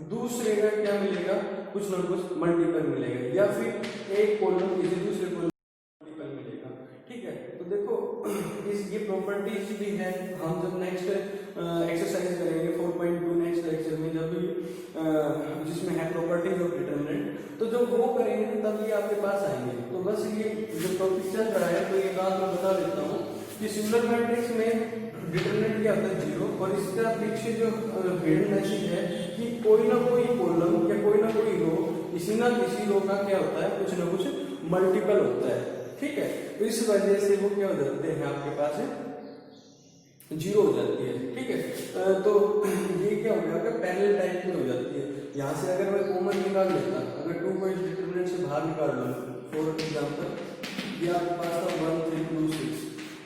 दूसरे का क्या मिलेगा, कुछ ना कुछ मल्टीपल मिलेगा, या फिर एक कॉलम किसी दूसरे कॉलम मल्टीपल मिलेगा। ठीक है, तो देखो इस ये प्रॉपर्टीज भी है। हम जब नेक्स्ट एक्सरसाइज करेंगे 4.2 नेक्स्ट लेक्चर में, जब भी जिसमें है प्रॉपर्टीज ऑफ डिटरमिनेंट, तो जब वो करेंगे तब ये आपके पास आएंगे। तो बस ये जो टॉपिक चल रहा है तो ये बात मैं बता देता हूँ कि सिंगुलर मैट्रिक्स में डिटरमिनेंट क्या होता है 0, और इसका पीछे जो हिडन मैसेज है कि कोई ना कोई कॉलम या कोई ना कोई रो किसी ना किसी रो का क्या होता है कुछ ना कुछ मल्टीपल होता है। ठीक है, तो इस वजह से वो क्या हो जाते हैं आपके पास 0 हो जाती है। ठीक है, तो ये क्या हो गया पैरेलल टाइप में हो जाती है। यहाँ से अगर मैं कॉमन निकाल लेता, अगर 2 को इस डिटरमिनेंट से बाहर निकाल लूँ, फॉर एग्जाम्पल ये आपके पास था 1 3 2 6,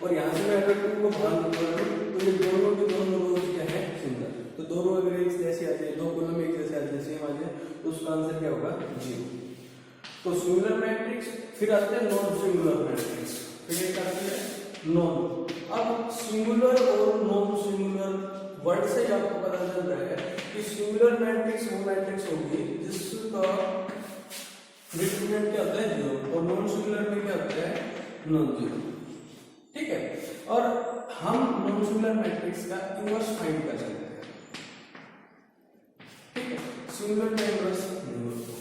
और यहाँ से मैं अगर 2 को बाहर निकाल लूँ तो ये दोनों के दोनों रोज क्या है सिंगल, तो दोनों अगर एक जैसे आ जाए, 2 कॉलम एक जैसे आ जाए, सेम आ जाए, तो उसका आंसर क्या होगा 0। तो सिंगुलर मैट्रिक्स, फिर आते हैं नॉन सिंगुलर मैट्रिक्स। फिर एक आती है नॉन। अब सिंगुलर और नॉन सिंगुलर वर्ड से आपको पता चल रहा है कि सिंगुलर मैट्रिक्स वो मैट्रिक्स होगी जिसका डिटरमिनेंट क्या होता है 0, और नॉन सिंगुलर में क्या होता है नॉन जीरो। ठीक है, और हम नॉन सिंगुलर मैट्रिक्स का इनवर्स फाइंड कर सकते हैं। ठीक है, सिंगुलर का इनवर्स नहीं होता।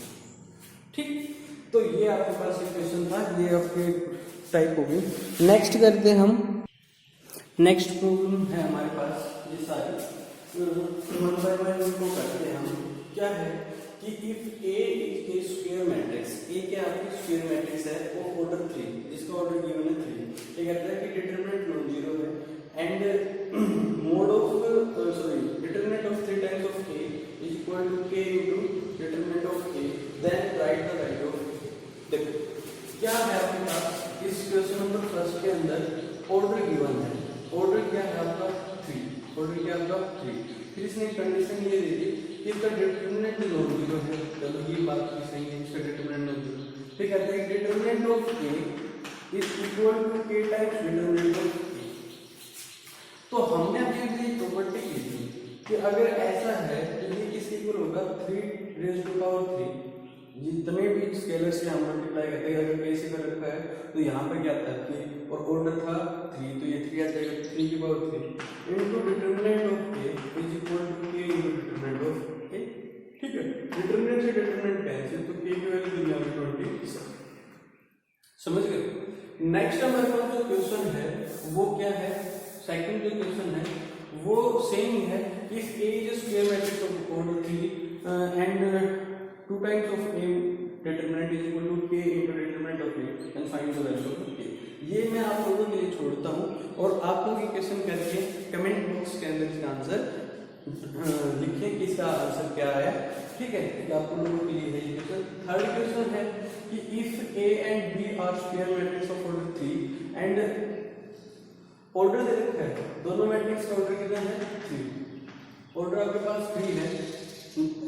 ठीक, तो ये आपके पास एक क्वेश्चन था, ये आपके टाइप हो गई। नेक्स्ट करते हैं हम, नेक्स्ट प्रॉब्लम है हमारे पास ये सारी 1 by 1 इनको करते हैं हम। क्या है कि if A is a square matrix, A क्या आपकी स्क्वायर मैट्रिक्स है, वो ऑर्डर 3, जिसका ऑर्डर गिवन है 3, ये कहता है कि डिटरमिनेंट नॉन जीरो है and mod of determinant of 3 times of K is equal to K into determinant of K, then write the value of. देखो क्या है आपके पास इस क्वेश्चन नंबर 1 के अंदर ऑर्डर गिवन है, ऑर्डर क्या है आपका 3, ऑर्डर क्या आपका 3। फिर इसने कंडीशन ये दे दी कि इसका डिटरमिनेंट नॉन जीरो है। चलो ये बात भी सही है, इसका डिटरमिनेंट नॉन जीरो। फिर कहते हैं determinant of A is equal to K times determinant of A. तो हमने अभी ये प्रॉपर्टी की थी कि अगर ऐसा है तो ये किसके इक्वल होगा 3⁻³ जितने भी स्केलर से हम मल्टीप्लाई करते हैं। अगर कैसे कर रखा है तो यहाँ पर क्या था कि और ऑर्डर था 3 तो ये 3 आ जाएगा 3³ into determinant of A is equal to k into determinant of A. ठीक है, डिटरमिनेंट से डिटरमिनेंट कैंसिल तो के की वैल्यू दी जाएगी 20। समझ गए। नेक्स्ट हमारे पास जो क्वेश्चन है वो क्या है, सेकंड जो क्वेश्चन है वो सेम ही है। If A is square matrix of order 3 and 2 times of a determinant is equal to k into determinant of a and find the value of k। ये मैं आप लोगों के लिए छोड़ता हूँ और आप लोग ये क्वेश्चन करके कमेंट बॉक्स के अंदर इसका आंसर लिखिए कि इसका आंसर क्या आया। ठीक है, तो आप लोगों के लिए है ये क्वेश्चन। थर्ड क्वेश्चन है कि if a and b are square matrix of order 3 and order दे रखा है, दोनों मैट्रिक्स का ऑर्डर कितना है 3, ऑर्डर आपके पास 3 है।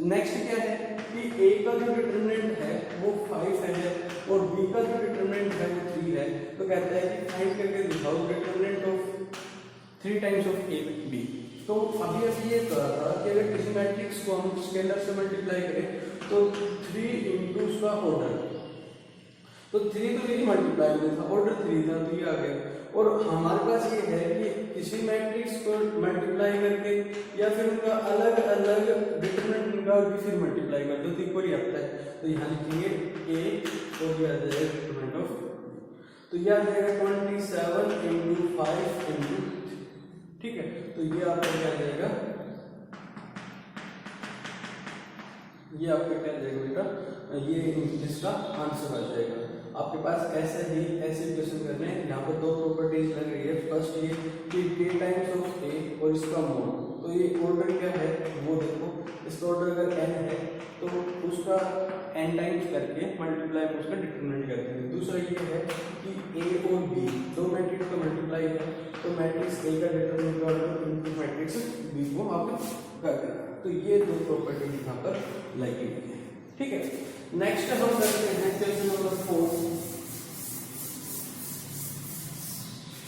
नेक्स्ट क्या है कि a का जो डिटरमिनेंट है वो 5 है और b का जो डिटरमिनेंट है वो 3 है। तो कहता है कि फाइंड करके दिखाओ determinant of 3 times of a b। तो अभी ये कहा था कि अगर किसी मैट्रिक्स को हम स्केलर से मल्टीप्लाई करें तो 3 इंटू उसका ऑर्डर, तो 3 तो यही मल्टीप्लाई में था, ऑर्डर 3 था तो ये आ गया। और हमारे पास ये है कि किसी मैट्रिक्स को मल्टीप्लाई करके या फिर उनका अलग अलग डिटरमिनेंट निकाल के फिर मल्टीप्लाई कर दो तो इक्वल ही आता है। तो यहाँ लिखेंगे a और ये आ जाएगा डिटरमिनेंट ऑफ, तो ये आ जाएगा 27 इंटू 5 इंटू 3। ठीक है, तो ये आपका क्या आ जाएगा, ये आपका क्या आ जाएगा बेटा, ये इसका आंसर आ जाएगा। आपके पास ऐसे क्वेश्चन करने हैं। यहाँ पर 2 प्रॉपर्टीज लग रही है। फर्स्ट ये कि k टाइम्स ऑफ a और इसका मोड, तो ये ऑर्डर क्या है वो देखो, इसका ऑर्डर अगर n है तो उसका n टाइम्स करके मल्टीप्लाई में उसका डिटरमिनेंट करते हैं। दूसरा ये है कि a और b दो मैट्रिक्स का मल्टीप्लाई है तो मैट्रिक्स a का determinant order into matrix b को आप कर देना। तो ये 2 प्रॉपर्टी यहाँ पर लगी हुई है। ठीक है, नेक्स्ट हम करते हैं क्वेश्चन नंबर 4।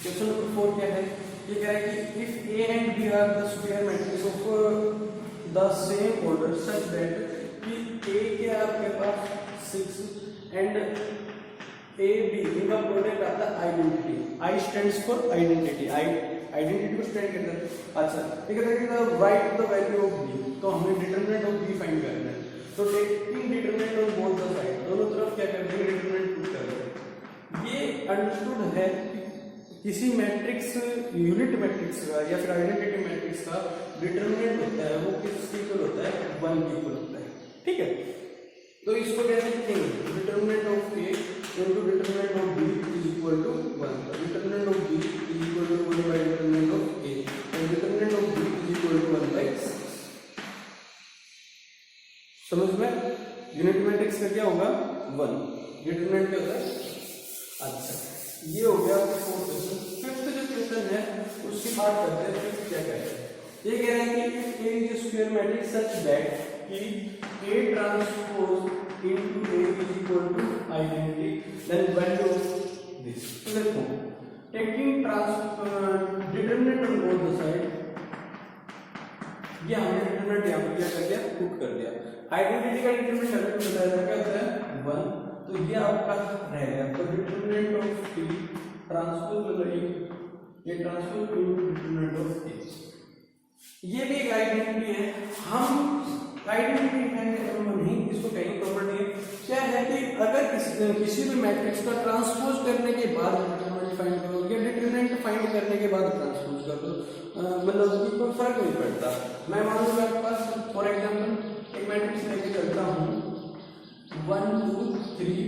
क्वेश्चन नंबर 4 क्या है, ये कह रहा है कि if a and b are the square matrix of the same order such that कि a के आपके पास 6 एंड a b इनका प्रोडक्ट आता है identity. I stands for identity, identity को स्टैंड करता है। अच्छा, ये कहता है कि write the value of b, तो हमें डिटरमिनेंट ऑफ b फाइंड करना है। तो taking determinant on both the side, दोनों तरफ क्या कर देंगे डिटरमिनेंट पुट कर देंगे। ये अंडरस्टूड है कि किसी मैट्रिक्स यूनिट मैट्रिक्स का या फिर आइडेंटिटी मैट्रिक्स का डिटरमिनेंट होता है वो किसके इक्वल होता है 1 के इक्वल होता है। ठीक है, तो इसको कैसे लिखेंगे, determinant of a into determinant of b is equal to 1। Determinant of b is equal to 1 by determinant of a and determinant of b is equal to 1 by 6। समझ में, यूनिट मैट्रिक्स का क्या होगा 1, डिटरमिनेंट क्या होता है। अच्छा, ये हो गया आपका 4 क्वेश्चन। फिफ्थ जो क्वेश्चन है उसकी बात करते हैं। फिफ्थ क्या कहते हैं, ये कह रहे हैं कि a is square matrix such that कि a transpose into a is equal to identity then value of this. तो देखो taking determinant on both the side, ये हमने डिटरमिनेंट यहाँ पर क्या कर दिया, पुट कर दिया। आइडेंटिटी का डिटरमिनेंट अगर बताया क्या होता है 1, तो ये आपका रहेगा। तो डिटरमिनेंट ऑफ t ट्रांसपोज मतलब ये transpose into determinant of a, ये भी एक आइडेंटिटी है। हम आइडेंटिटी है नहीं, इसको कहीं प्रॉपर्टी क्या है कि अगर किसी भी मैट्रिक्स का ट्रांसपोज करने के बाद डिटरमिनेंट फाइंड करो या डिटरमिनेंट फाइंड करने के बाद ट्रांसपोज कर दो, मतलब कोई फर्क नहीं पड़ता। मैं मान लूंगा आपके पास फॉर एग्जांपल एक मैट्रिक्स लेके चलता हूँ 1 2 3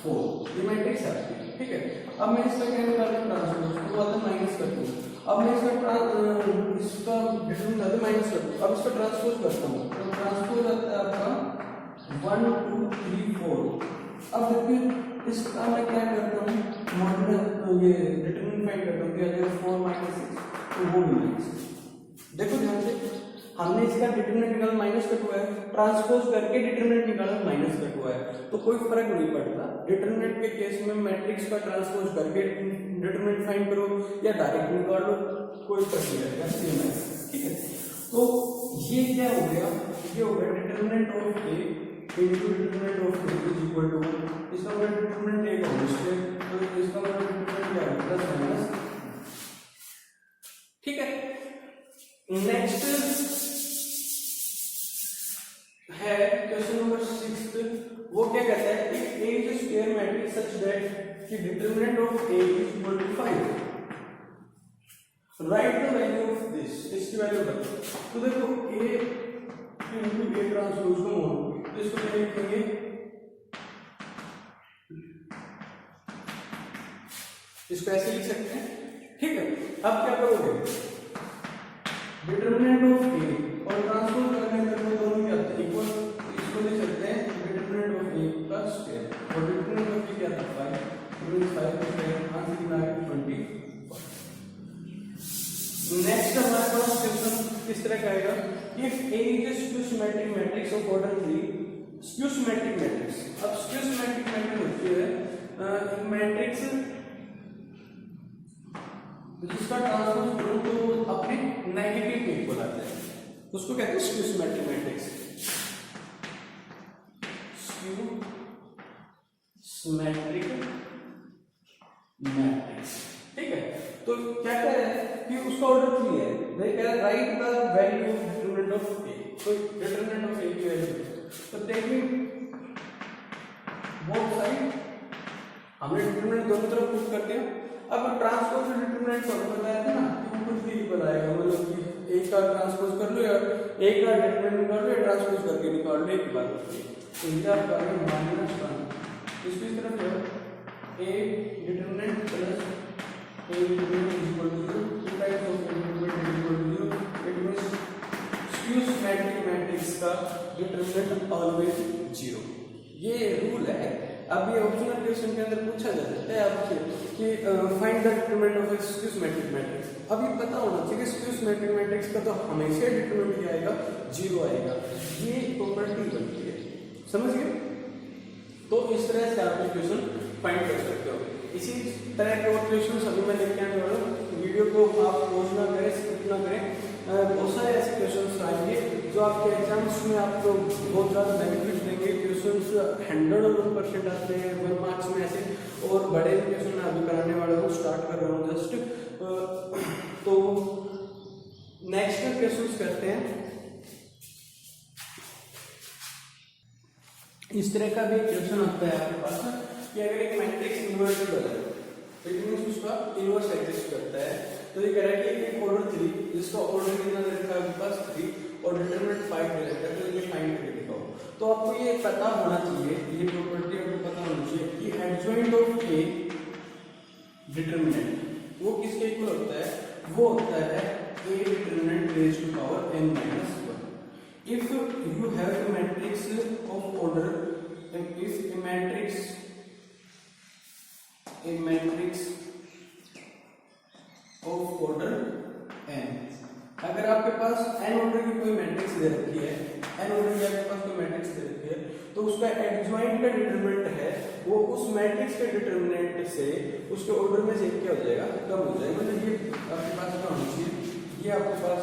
4, ये मैट्रिक्स है आपकी। ठीक है, अब मैं इसका क्या निकालूं ट्रांसपोज, तो आता माइनस कर दूं। अब मैं इसका डिटरमिनेंट आता माइनस कर दूं। अब इसका ट्रांसपोज करता हूँ, तो ट्रांसपोज आता है आपका 1 2 3 4। अब देखिए इसका मैं क्या करता हूँ, मॉडुलस ये डिटरमिनेंट फाइंड करता हूँ कि अगर 4 - 6 तो वो मिलेगा। देखो ध्यान से, हमने इसका डिटरमिनेंट निकाला माइनस कट हुआ है, ट्रांसपोज करके डिटरमिनेंट निकाला माइनस कट हुआ है, तो कोई फर्क नहीं पड़ता। डिटरमिनेंट के केस में मैट्रिक्स का ट्रांसपोज करके डिटरमिनेंट फाइंड करो या डायरेक्ट निकालो, कोई फर्क नहीं पड़ेगा, सेम है। ठीक है, तो ये क्या हो गया, ये हो गया determinant of A into determinant of A is equal to, इसका मतलब डिटरमिनेंट ए का होल स्क्वायर, तो इसका मतलब डिटरमिनेंट क्या है, प्लस माइनस। ठीक है, नेक्स्ट है क्वेश्चन नंबर 6। वो क्या कहता है कि A is a square matrix such that कि determinant of A is equal to 5, write the value of this, इसकी वैल्यू बताओ। तो देखो A into A ट्रांसपोज को मोड, तो इसको क्या लिखेंगे, इसको ऐसे लिख सकते हैं। ठीक है, अब क्या करोगे, डिटरमिनेंट ऑफ ए और ट्रांसपोज करने में दोनों क्या होता है, इक्वल, इसको लिख सकते हैं determinant of A plus square, और डिटरमिनेंट ऑफ ए क्या था 5, तो 5 स्क्वायर आंसर कितना है 20। नेक्स्ट हमारे पास क्वेश्चन किस तरह का आएगा, if A is a skew symmetric matrix of order 3, skew symmetric matrix. अब स्क्यू सिमेट्रिक मैट्रिक्स होती है मैट्रिक्स जिसका ट्रांसपोज करो तो अपने नेगेटिव में इक्वल आता है, उसको कहते हैं skew symmetric matrix, skew symmetric matrix. ठीक है, तो क्या कह रहा है कि उसका ऑर्डर 3 है, वही कह रहा है right the value of determinant of A, तो डिटरमिनेंट ऑफ ए की वैल्यू, तो टेकिंग बोथ साइड हमने डिटरमिनेंट दोनों तरफ पुट कर दिया। अब ट्रांसपोज डिटरमिनेंट को बताया था ना कि कुछ भी बताएगा, मतलब कि एक का ट्रांसपोज कर लो या एक का डिटरमिनेंट निकाल लो या ट्रांसपोज करके निकाल लो, एक ही बात होती है। तो ये आप करेंगे -1, इसकी तरफ है A determinant plus A determinant is equal to 0, two times of A determinant is equal to 0, it means skew symmetric matrix का डिटरमिनेंट ऑलवेज 0। ये रूल है। अब ये ऑप्शनल क्वेश्चन के अंदर पूछा जा सकता है आपसे कि find the determinant of A skew symmetric matrix. अब ये पता होना चाहिए कि स्क्यू सिमेट्रिक मैट्रिक्स का तो हमेशा डिटरमिनेंट क्या आएगा, 0 आएगा। ये प्रॉपर्टी बनती है, समझ गए? तो इस तरह से आप क्वेश्चन फाइंड कर सकते हो। इसी तरह के और क्वेश्चन अभी मैं लेके आने वाला हूँ, वीडियो को आप पॉज ना करें, स्किप ना करें। बहुत सारे ऐसे क्वेश्चंस आएंगे जो आपके एग्जाम्स में आपको बहुत ज़्यादा बेनिफिट देंगे। क्वेश्चंस 100% आते हैं 1 मार्क्स में ऐसे, और बड़े क्वेश्चन मैं अभी कराने वाला हूँ, स्टार्ट कर रहा हूँ जस्ट। तो नेक्स्ट क्वेश्चंस करते हैं। इस तरह का भी क्वेश्चन आता है आपके पास कि अगर एक मैट्रिक्स इन्वर्टिबल है, तो इट मींस उसका इन्वर्स एग्जिस्ट करता है। तो ये कह रहा है कि एक ऑर्डर 3 जिसका ऑर्डर कितना दे रखा है आपके पास 3 और डिटरमिनेंट 5 दे रखा है, तो ये फाइंड करके दिखाओ। तो आपको ये पता होना चाहिए, ये प्रॉपर्टी आपको पता होनी चाहिए कि एडजॉइंट ऑफ ए डिटरमिनेंट वो किसके इक्वल होता है, वो होता है A determinant raise to power n minus 1। If you have a matrix of order, if a matrix of order n, अगर आपके पास n ऑर्डर की कोई मैट्रिक्स दे रखी है, n ऑर्डर की आपके पास कोई मैट्रिक्स दे रखी है, तो उसका एडजॉइंट का डिटरमिनेंट है वो उस मैट्रिक्स के डिटरमिनेंट से उसके ऑर्डर में से क्या हो जाएगा, कम हो जाएगा। मतलब ये आपके पास क्या होना चाहिए, ये आपके पास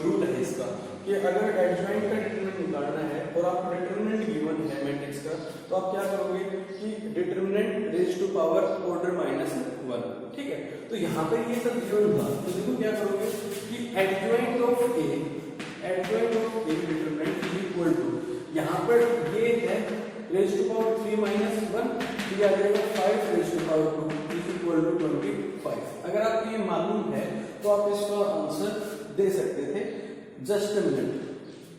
रूट है इसका कि अगर एडजॉइंट का डिटरमिनेंट निकालना है और आपको डिटरमिनेंट गिवन है मैट्रिक्स का, तो आप क्या करोगे कि determinant raise to power order -1। ठीक है, तो यहाँ पर ये सब गिवन था, तो देखो क्या करोगे कि adjoint of A determinant is equal to, यहाँ पर ये है रेज़ टू पावर 3 - 1, ये आ जाएगा 5 raise to power 2 is equal to 25। अगर आपको ये मालूम है तो आप इसका आंसर दे सकते थे जस्ट अ मिनट।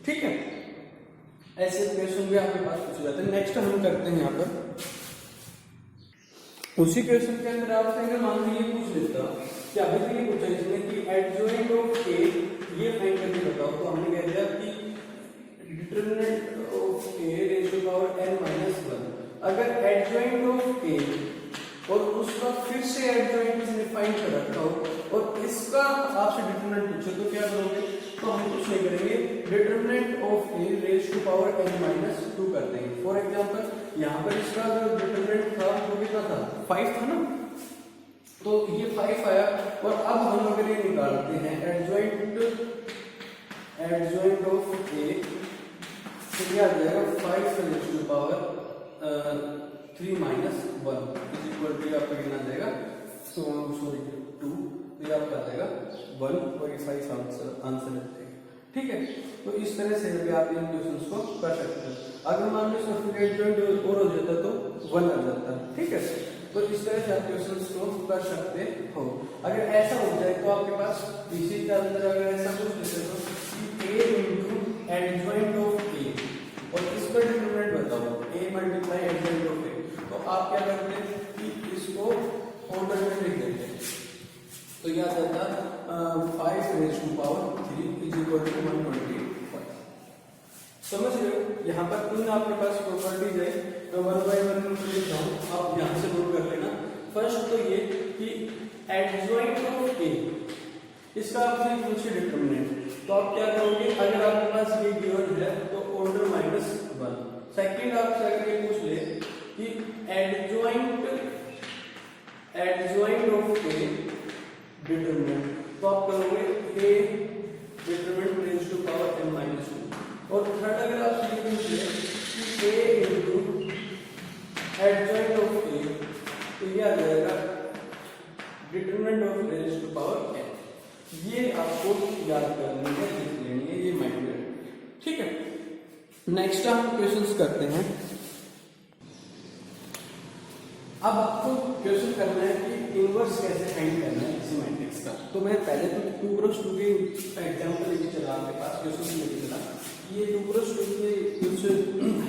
ठीक है, ऐसे क्वेश्चन भी आपके पास पूछे जाते हैं। नेक्स्ट हम करते हैं यहाँ पर उसी क्वेश्चन के अंदर आपसे अगर मान लीजिए ये पूछ लेता कि अभी तो ये पूछा इसने कि एडजॉइंट ऑफ ए ये फाइंड करके बताओ, तो हमने कह दिया कि determinant of A raise to power n minus 1। अगर एडजॉइंट ऑफ ए और उसका फिर से एडजॉइंट इसने फाइंड कर रखा हो और इसका आपसे डिटरमिनेंट पूछे तो क्या करोगे, तो हम कुछ नहीं करेंगे, determinant of A raise to power n minus 2 कर देंगे। फॉर एग्जांपल यहाँ पर इसका जो डिटरमिनेंट था वो कितना था, 5 था ना, तो ये 5 आया। और अब हम अगर ये निकालते हैं एडजॉइंट ऑफ ए, तो क्या आ जाएगा 5 raise to power 3 minus 1 is equal to आपका कितना आ जाएगा, सॉरी 2, ये आपका आ जाएगा 1 और ये 5 आंसर आ जाएगा। ठीक है, तो इस तरह से भी आप इन क्वेश्चंस को कर सकते हो। अगर मान लो इसका फिर एडजॉइंट और हो जाता तो 1 आ जाता। ठीक है, तो इस तरह से आप क्वेश्चंस को कर सकते हो। अगर ऐसा हो जाए तो आपके पास इसी के अंदर अगर ऐसा कुछ लिखे तो a into adjoint of a और इसका डिटरमिनेंट बताओ a multiply adjoint of a, तो आप क्या करते हैं कि इसको ऑर्डर में लिख देते हैं। तो यह आ जाता 5 raise to power 3 is equal to 125। समझ रहे हो, यहाँ पर 3 आपके पास प्रॉपर्टीज है, मैं 1 बाय 1 लिख रहा हूँ, आप यहाँ से नोट कर लेना। फर्स्ट तो ये कि एडजॉइंट ऑफ ए, इसका आपसे पूछे डिटरमिनेंट, तो आप क्या करोगे, अगर आपके पास ये गिवन है तो ऑर्डर माइनस 1। सेकंड आपसे अगर ये पूछ ले कि एडजॉइंट ऑफ ए डिटरमिनेंट, तो आप करोगे A determinant raise to power n minus 2। और थर्ड अगर आपसे ये पूछ ले कि a into adjoint of A, तो ये आ जाएगा determinant of raise to power n। ये आपको याद करनी है, लिख लेनी है, ये माइंड में रखनी है। ठीक है, नेक्स्ट हम क्वेश्चंस करते हैं। अब आपको क्वेश्चन करना है कि इनवर्स कैसे फाइंड करना है किसी मैट्रिक्स का। तो मैं पहले तो 2x2 के एग्जांपल लेके चला आपके पास, क्वेश्चन लेके चला, ये 2x2 के कुछ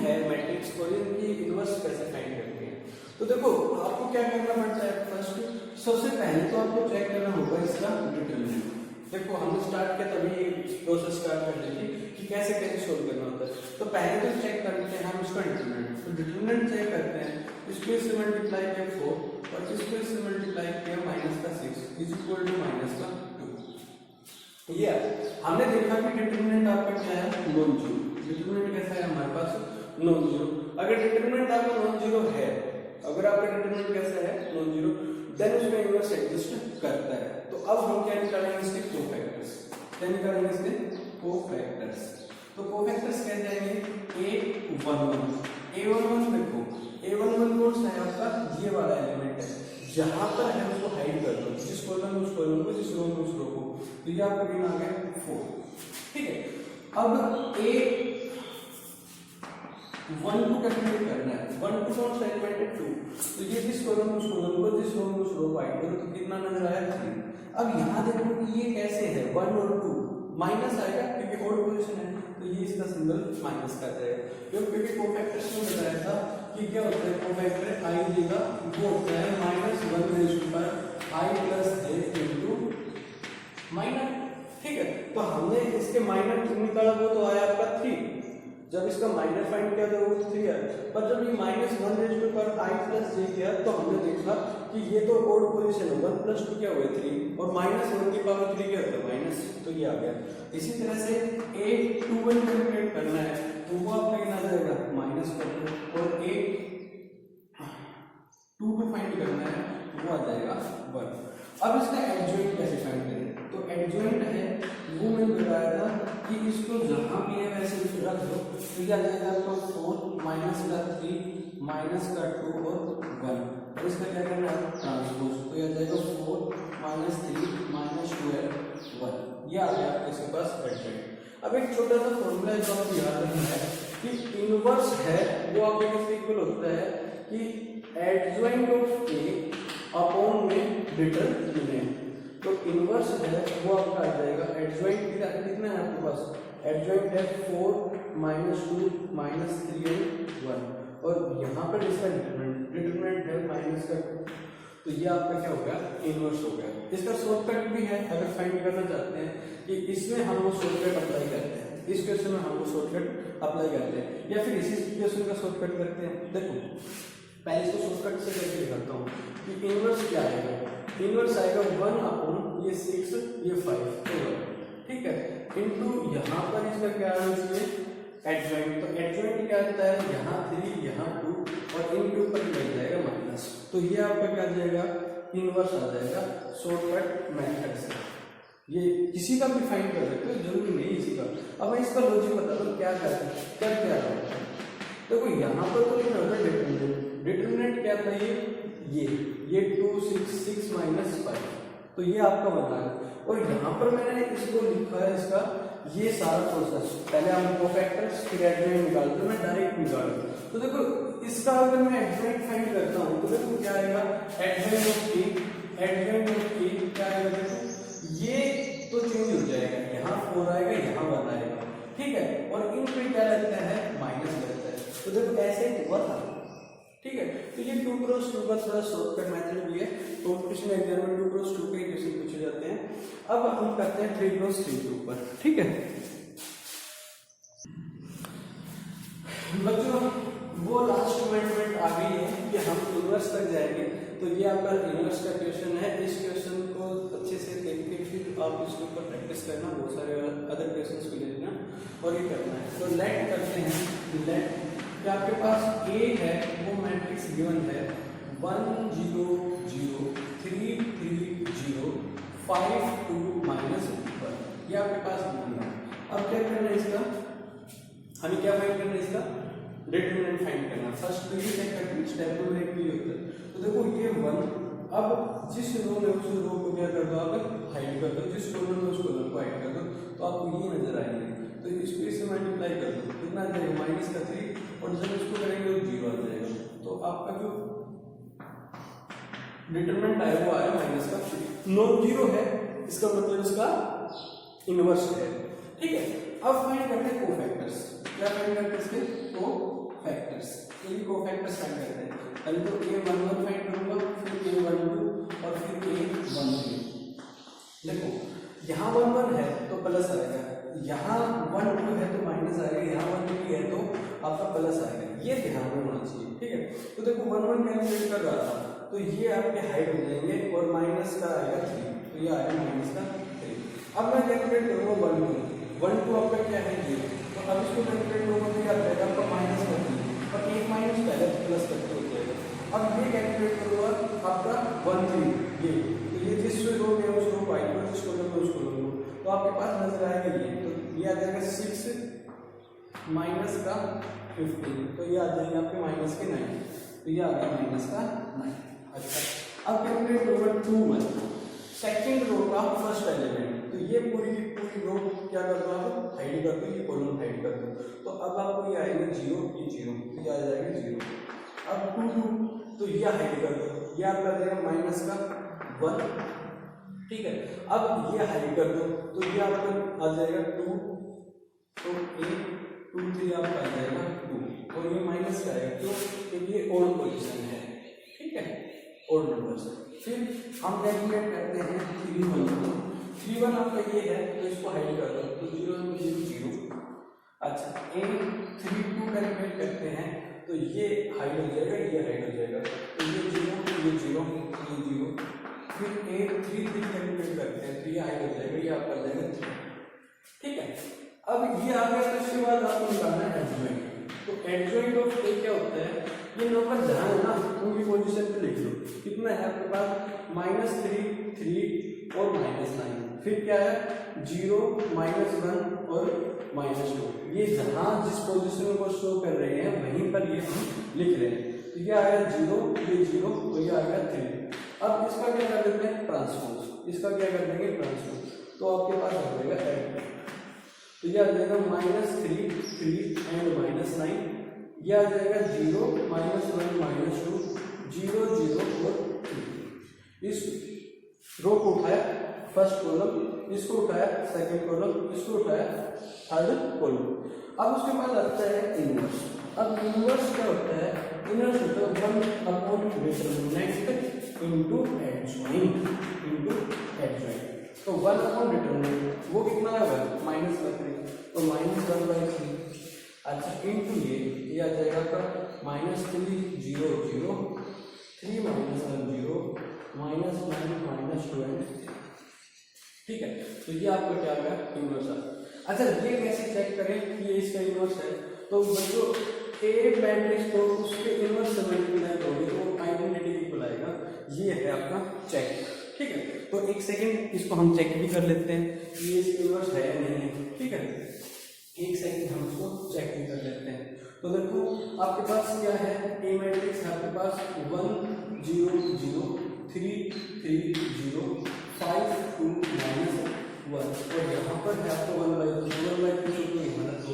है मैट्रिक्स और इनकी इनवर्स कैसे फाइंड करते हैं। तो देखो आपको क्या करना पड़ता है, फर्स्ट सबसे पहले तो आपको चेक करना होगा इसका डिटरमिनेंट। देखो हमने स्टार्ट किया तभी प्रोसेस स्टार्ट कर दी थी कि कैसे कैसे सोल्व करना होता है। तो पहले तो चेक करते हैं हम इसका डिटरमिनेंट। तो डिटरमिनेंट चेक करते हैं, इसको इससे मल्टीप्लाई किया 4 और इसको इससे मल्टीप्लाई किया माइनस का 6 इज इक्वल टू माइनस का 2। ये हमने देखा कि डिटरमिनेंट आपका क्या है, नॉन जीरो। डिटरमिनेंट कैसा है हमारे पास, नॉन जीरो। अगर डिटरमिनेंट आपका नॉन जीरो है, अगर आपका डिटरमिनेंट कैसा है, नॉन जीरो, देन उसमें इनवर्स एग्जिस्ट करता है। तो अब हम क्या निकालेंगे, इसके कोफैक्टर्स। क्या निकालेंगे, इसके कोफैक्टर्स। तो कोफैक्टर्स क्या जाएंगे, a11। a11 देखो, a11 कौन सा है आपका, ये वाला एलिमेंट है, जहां पर है उसको हाइड कर दो, जिस कॉलम में उस कॉलम को, जिस रो में उस रो को। तो ये आपका गिन आ गया 4। ठीक है, अब a1 को कैलकुलेट करना है। 1 टू कौन सा एलिमेंट है, 2। तो ये जिस कॉलम उस कॉलम को, जिस रो में उस रो को हाइड करो, तो कितना नजर आया, 3। अब यहाँ देखो कि ये कैसे है, 1 और 2 माइनस आएगा क्योंकि ऑड पोजीशन है, तो ये इसका सिंबल माइनस का जाएगा। क्योंकि कोफैक्टर्स में बताया था कि क्या होता है, कोफैक्टर आई देगा वो होता है -1 raise to power i plus j into minus. ठीक है, तो हमने इसके माइनस निकाला वो तो आया आपका 3। जब इसका माइनस फाइंड किया तो वो 3 है, पर जब ये -1 raise to power i plus j किया तो हमने देखा कि ये तो ऑड पोजीशन है, 1 प्लस 2 क्या हुआ 3 और -1 की पावर 3 क्या होता है माइनस, तो ये आ गया। इसी तरह से a21 कैलकुलेट करना है तो वो आपका कितना आ जाएगा, माइनस कर दो, और a22 फाइंड करना है तो वो आ जाएगा 1। अब इसका एडजॉइंट कैसे फाइंड करें, तो एडजॉइंट है वो मैंने बताया था कि इसको जहां भी है वैसे उसको रख दो, तो ये आ जाएगा आपको 4 माइनस का 3 माइनस का 2 और 1। और इसका क्या करना है, ट्रांसपोज, तो ये आ जाएगा 4 माइनस 3 माइनस 2 और 1। ये आ गया आपके इसके पास एडजॉइंट। अब एक छोटा सा फॉर्मूला जो आपको याद रखना है कि इनवर्स है वो आपके किसके इक्वल होता है कि एडजॉइंट ऑफ ए अपॉन में डिटरमिनेंट। तो इनवर्स है वो आपका आ जाएगा, एडजॉइंट कितना है आपके पास, एडजॉइंट है 4 माइनस 2 माइनस 3 और 1, और यहाँ पर इसका डिटरमिनेंट है माइनस का 2। तो ये आपका क्या हो गया, इनवर्स हो गया। इसका शॉर्टकट भी है, अगर फाइंड करना चाहते हैं कि इसमें हम वो शॉर्टकट अप्लाई करते हैं, इस क्वेश्चन में हम वो शॉर्टकट अप्लाई करते हैं, या फिर इसी क्वेश्चन का शॉर्टकट करते हैं। देखो पहले इसको शॉर्टकट से करके दिखाता हूँ कि इनवर्स क्या आएगा। इनवर्स आएगा 1 अपॉन ये 6 ये 5 ठीक है, इनटू यहाँ पर इसका क्या आना चाहिए एडजॉइंट। तो एडजॉइंट क्या आता है, यहाँ 3 यहाँ 2 और इनके ऊपर लग जाएगा माइनस, तो ये आपका क्या आ जाएगा इनवर्स आ जाएगा शॉर्टकट मेथड से। ये किसी का भी फाइंड कर सकते हो, जरूरी नहीं इसी का। अब मैं इसका लॉजिक बता दूं क्या क्या है। देखो यहाँ पर तो लिखा होता है डिटरमिनेंट, डिटरमिनेंट क्या था ये 2 6 माइनस 5, तो ये आपका बना है। और यहाँ पर मैंने इसको लिखा है इसका ये सारा प्रोसेस, पहले हम कोफैक्टर्स फिर एडजॉइंट निकालते हैं, मैं डायरेक्ट निकाल। तो देखो इसका अगर मैं एडजॉइंट फाइंड करता हूँ तो देखो क्या आएगा एडजॉइंट ऑफ ए क्या आएगा, देखो ये तो चेंज हो जाएगा, यहाँ 4 आएगा यहाँ 1 आएगा, ठीक है, और इन पे क्या लगता है माइनस लगता है। तो देखो ऐसे हुआ था, ठीक है। तो ये 2x2 का थोड़ा शॉर्टकट मेथड भी है, कॉम्पिटिशन एग्जाम में 2x2 के क्वेश्चन पूछे जाते हैं। अब हम करते हैं 3x3 के ऊपर, ठीक है बच्चों। वो लास्ट अमेंडमेंट आ गई है कि हम इनवर्स तक जाएंगे, तो ये आपका इनवर्स का क्वेश्चन है। इस क्वेश्चन को अच्छे से देख के फिर आप इसके ऊपर प्रैक्टिस करना, बहुत सारे अदर क्वेश्चंस को ले लेना और ये करना है। तो लेट करते हैं, लेट कि आपके पास ए है वो मैट्रिक्स गिवन है 1 0 0 3 3 0 5 2 -1, ये आपके पास गिवन है। अब क्या करना है इसका, हमें क्या फाइंड करना है इसका डिटरमिनेंट फाइंड करना। फर्स्ट तो ये चेक करते हैं स्टेप नंबर 1 में होता है। तो देखो ये 1, अब जिस रो में उस रो को क्या कर दो आप हाइड कर दो, जिस कॉलम में उस कॉलम को हाइड कर दो, तो आपको ये नजर आएंगे। तो इसको इससे मल्टीप्लाई कर दो, कितना आ जाएगा -3, और जब इसको करेंगे तो 0 आ जाएगा। तो आपका जो डिटरमिनेंट है वो आया -3, नॉन जीरो है, इसका मतलब इसका इनवर्स है, ठीक है। अब फाइंड करते हैं कोफैक्टर्स। क्या फाइंड करते हैं इसके कोफैक्टर्स, तो ये कोफैक्टर्स फाइंड करते हैं। पहले तो a11 फाइंड करूंगा, फिर a12 और फिर a13। देखो यहाँ 1 1 है तो प्लस आएगा, यहाँ 1 2 है तो माइनस आएगा, यहाँ 1 3 है तो आपका प्लस आएगा, ये ध्यान में होना चाहिए, ठीक है। तो देखो 1 1 कैलकुलेट कर रहा था तो ये आपके हाइड हो जाएंगे और माइनस का आएगा 3, तो ये आएगा -3। अब मैं कैलकुलेट करूंगा 1 2 आपका क्या है 0, तो अब इसको कैलकुलेट करूंगा तो क्या आएगा आपका -3 और 1 माइनस पहले प्लस करके हो जाएगा। अब ये कैलकुलेट करूंगा आपका 1 3, ये जिस रो में उस रो को हाइड करो, जिस कॉलम में उस कॉलम को, तो आपके पास नजर आएगा ये, तो ये आ जाएगा 6 माइनस का 15, तो ये आ जाएगा आपके माइनस के 9, तो ये आ गया माइनस का 9। अच्छा अब कैलकुलेट करूंगा 2 1 सेकंड रो का फर्स्ट एलिमेंट, तो ये पूरी की पूरी रो क्या कर दो आप हाइड कर दो, ये कॉलम हाइड कर दो, तो अब आपको ये आएगा 0 ये 0, तो ये आ जाएगा 0। अब 2 2 तो ये हाइड कर दो, ये आपका आ जाएगा माइनस का 1, ठीक है। अब ये हाइड कर दो तो ये आपका आ जाएगा 2, तो 1 2 3 आपका आ जाएगा 2, और ये माइनस का आएगा क्यों, क्योंकि ये ओड पोजीशन है, ठीक है, ओड नंबर। फिर हम कैलकुलेट करते हैं 3 1 आपका ये है तो इसको हाइड कर दो, तो 0 0 0। अच्छा 3 2 कैलकुलेट करते हैं तो ये हाइड हो जाएगा, ये हाइड हो जाएगा, तो ये 0 ये 0 ये 0। फिर 3 3 कैलकुलेट करते हैं तो ये हाइड हो जाएगा, ये आपका आ जाएगा 3, ठीक है। अब ये आ गया, तो इसके बाद आपको निकालना है एडजॉइंट। तो एडजॉइंट ऑफ ए क्या होता है, ये नंबर जहां है ना उनकी पोजीशन पे लिख लो, कितना है आपके पास -3 3 और -9, फिर क्या है 0 -1 और -2, ये जहां जिस पोजीशन को शो कर रहे हैं वहीं पर ये हम लिख रहे हैं। तो ये आया 0 ये 0, तो ये आ गया 3। अब इसका क्या कर देते हैं ट्रांसपोज, इसका क्या कर देंगे ट्रांसपोज, तो आपके पास आ जाएगा एड, तो ये आ जाएगा -3 3 एंड -9, ये आ जाएगा 0 -1 -2 0 0 और 3। इस रो को उठाया फर्स्ट कॉलम, इसको उठाया सेकंड कॉलम, इसको उठाया थर्ड कॉलम। अब उसके बाद आता है इनवर्स। अब इनवर्स क्या होता है, इनवर्स होता है 1 अपॉन डिटरमिनेंट इनटू एडजॉइंट तो 1 अपॉन डिटरमिनेंट वो कितना है -1, तो -1/3। अच्छा इनटू ये आ जाएगा आपका -3 0 0 3 -1 0 -9 -12, ठीक है। तो ये आपका क्या आ गया, इनवर्स आ गया। अच्छा, ये कैसे चेक करें कि ये इसका इनवर्स है? तो बच्चों ए मैट्रिक्स को उसके इनवर्स से मल्टीप्लाई करोगे तो आइडेंटिटी इक्वल आएगा। ये है आपका चेक, ठीक है। तो एक सेकंड इसको हम चेक भी कर लेते हैं कि ये इसका इनवर्स है या नहीं है, ठीक है। एक सेकंड हम इसको चेक भी कर लेते हैं। तो देखो आपके पास क्या है, ए मैट्रिक्स है आपके पास 1 0 0 3 3 0 5 2 -1, और यहाँ पर है आपको 1/2 को यहाँ रखो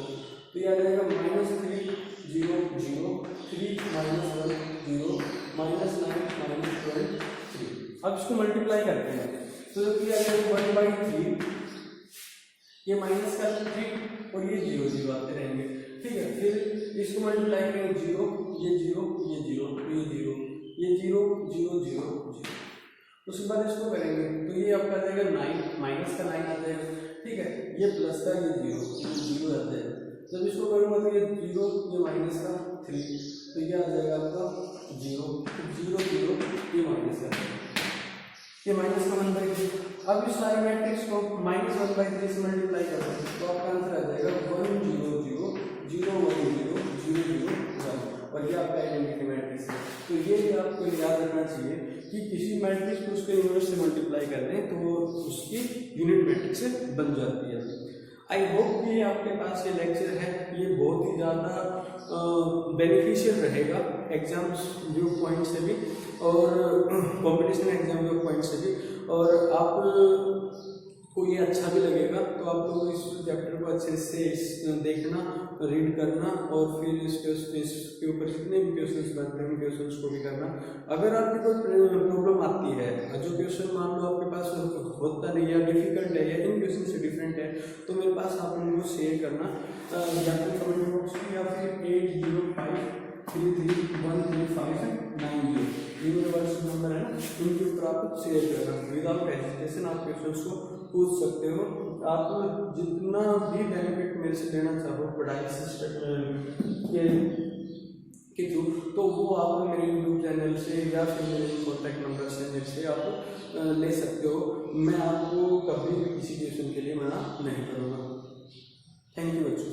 तो ये आ जाएगा -3 0 0 3 -1 0 -9 -12 3। अब इसको मल्टीप्लाई करते हैं तो ये आ जाएगा 1/3, ये माइनस का 3 और ये 0 0 आते रहेंगे, ठीक है। फिर इसको मल्टीप्लाई करेंगे 0 ये 0 ये 0 ये 0 ये 0 0 0 0, उसके बाद इसको करेंगे तो ये आपका आ जाएगा 9 माइनस का 9 आ जाएगा, ठीक है। ये प्लस का ये 0 आ जाएगा। जब इसको करूँगा तो ये 0 ये माइनस का 3 तो ये आ जाएगा आपका 0 0 0 ये माइनस का, ये माइनस का 1/3। अब इस सारे मैट्रिक्स को -1/3 से मल्टीप्लाई कर दें तो आपका आंसर आ जाएगा 1 0 0 0 1 0 0 0 1, और ये आपका आइडेंटिटी मैट्रिक्स है। तो ये भी आपको याद रखना चाहिए कि किसी मैट्रिक्स को उसके इनवर्स से मल्टीप्लाई कर दें तो वो उसकी यूनिट मैट्रिक्स बन जाती है। आई होप कि आपके पास ये लेक्चर है ये बहुत ही ज़्यादा बेनिफिशियल रहेगा एग्जाम्स व्यू पॉइंट से भी और कंपटीशन एग्जाम व्यू पॉइंट से भी, और आप को ये अच्छा भी लगेगा। तो आप लोग इस चैप्टर को अच्छे से देखना, रीड करना और फिर इसके ऊपर जितने भी क्वेश्चंस बनते हैं उन क्वेश्चंस को भी करना। अगर आपकी कोई प्रॉब्लम आती है, जो क्वेश्चन मान लो आपके पास होता नहीं है, डिफिकल्ट है या इन क्वेश्चन से डिफरेंट है, तो मेरे पास आप उनको शेयर करना या फिर कमेंट बॉक्स में या फिर 805 331359 ये मेरे व्हाट्सएप नंबर है ना, उनके ऊपर आप शेयर करना। विदाउट हेजिटेशन आप क्वेश्चंस को पूछ सकते हो। आप जितना भी बेनिफिट मेरे से लेना चाहो पढ़ाई सिस्टम के थ्रू तो वो आप मेरे यूट्यूब चैनल से या फिर मेरे कॉन्टैक्ट नंबर से मेरे से आप ले सकते हो। मैं आपको कभी भी किसी क्वेश्चन के लिए मना नहीं करूँगा। थैंक यू बच्चों।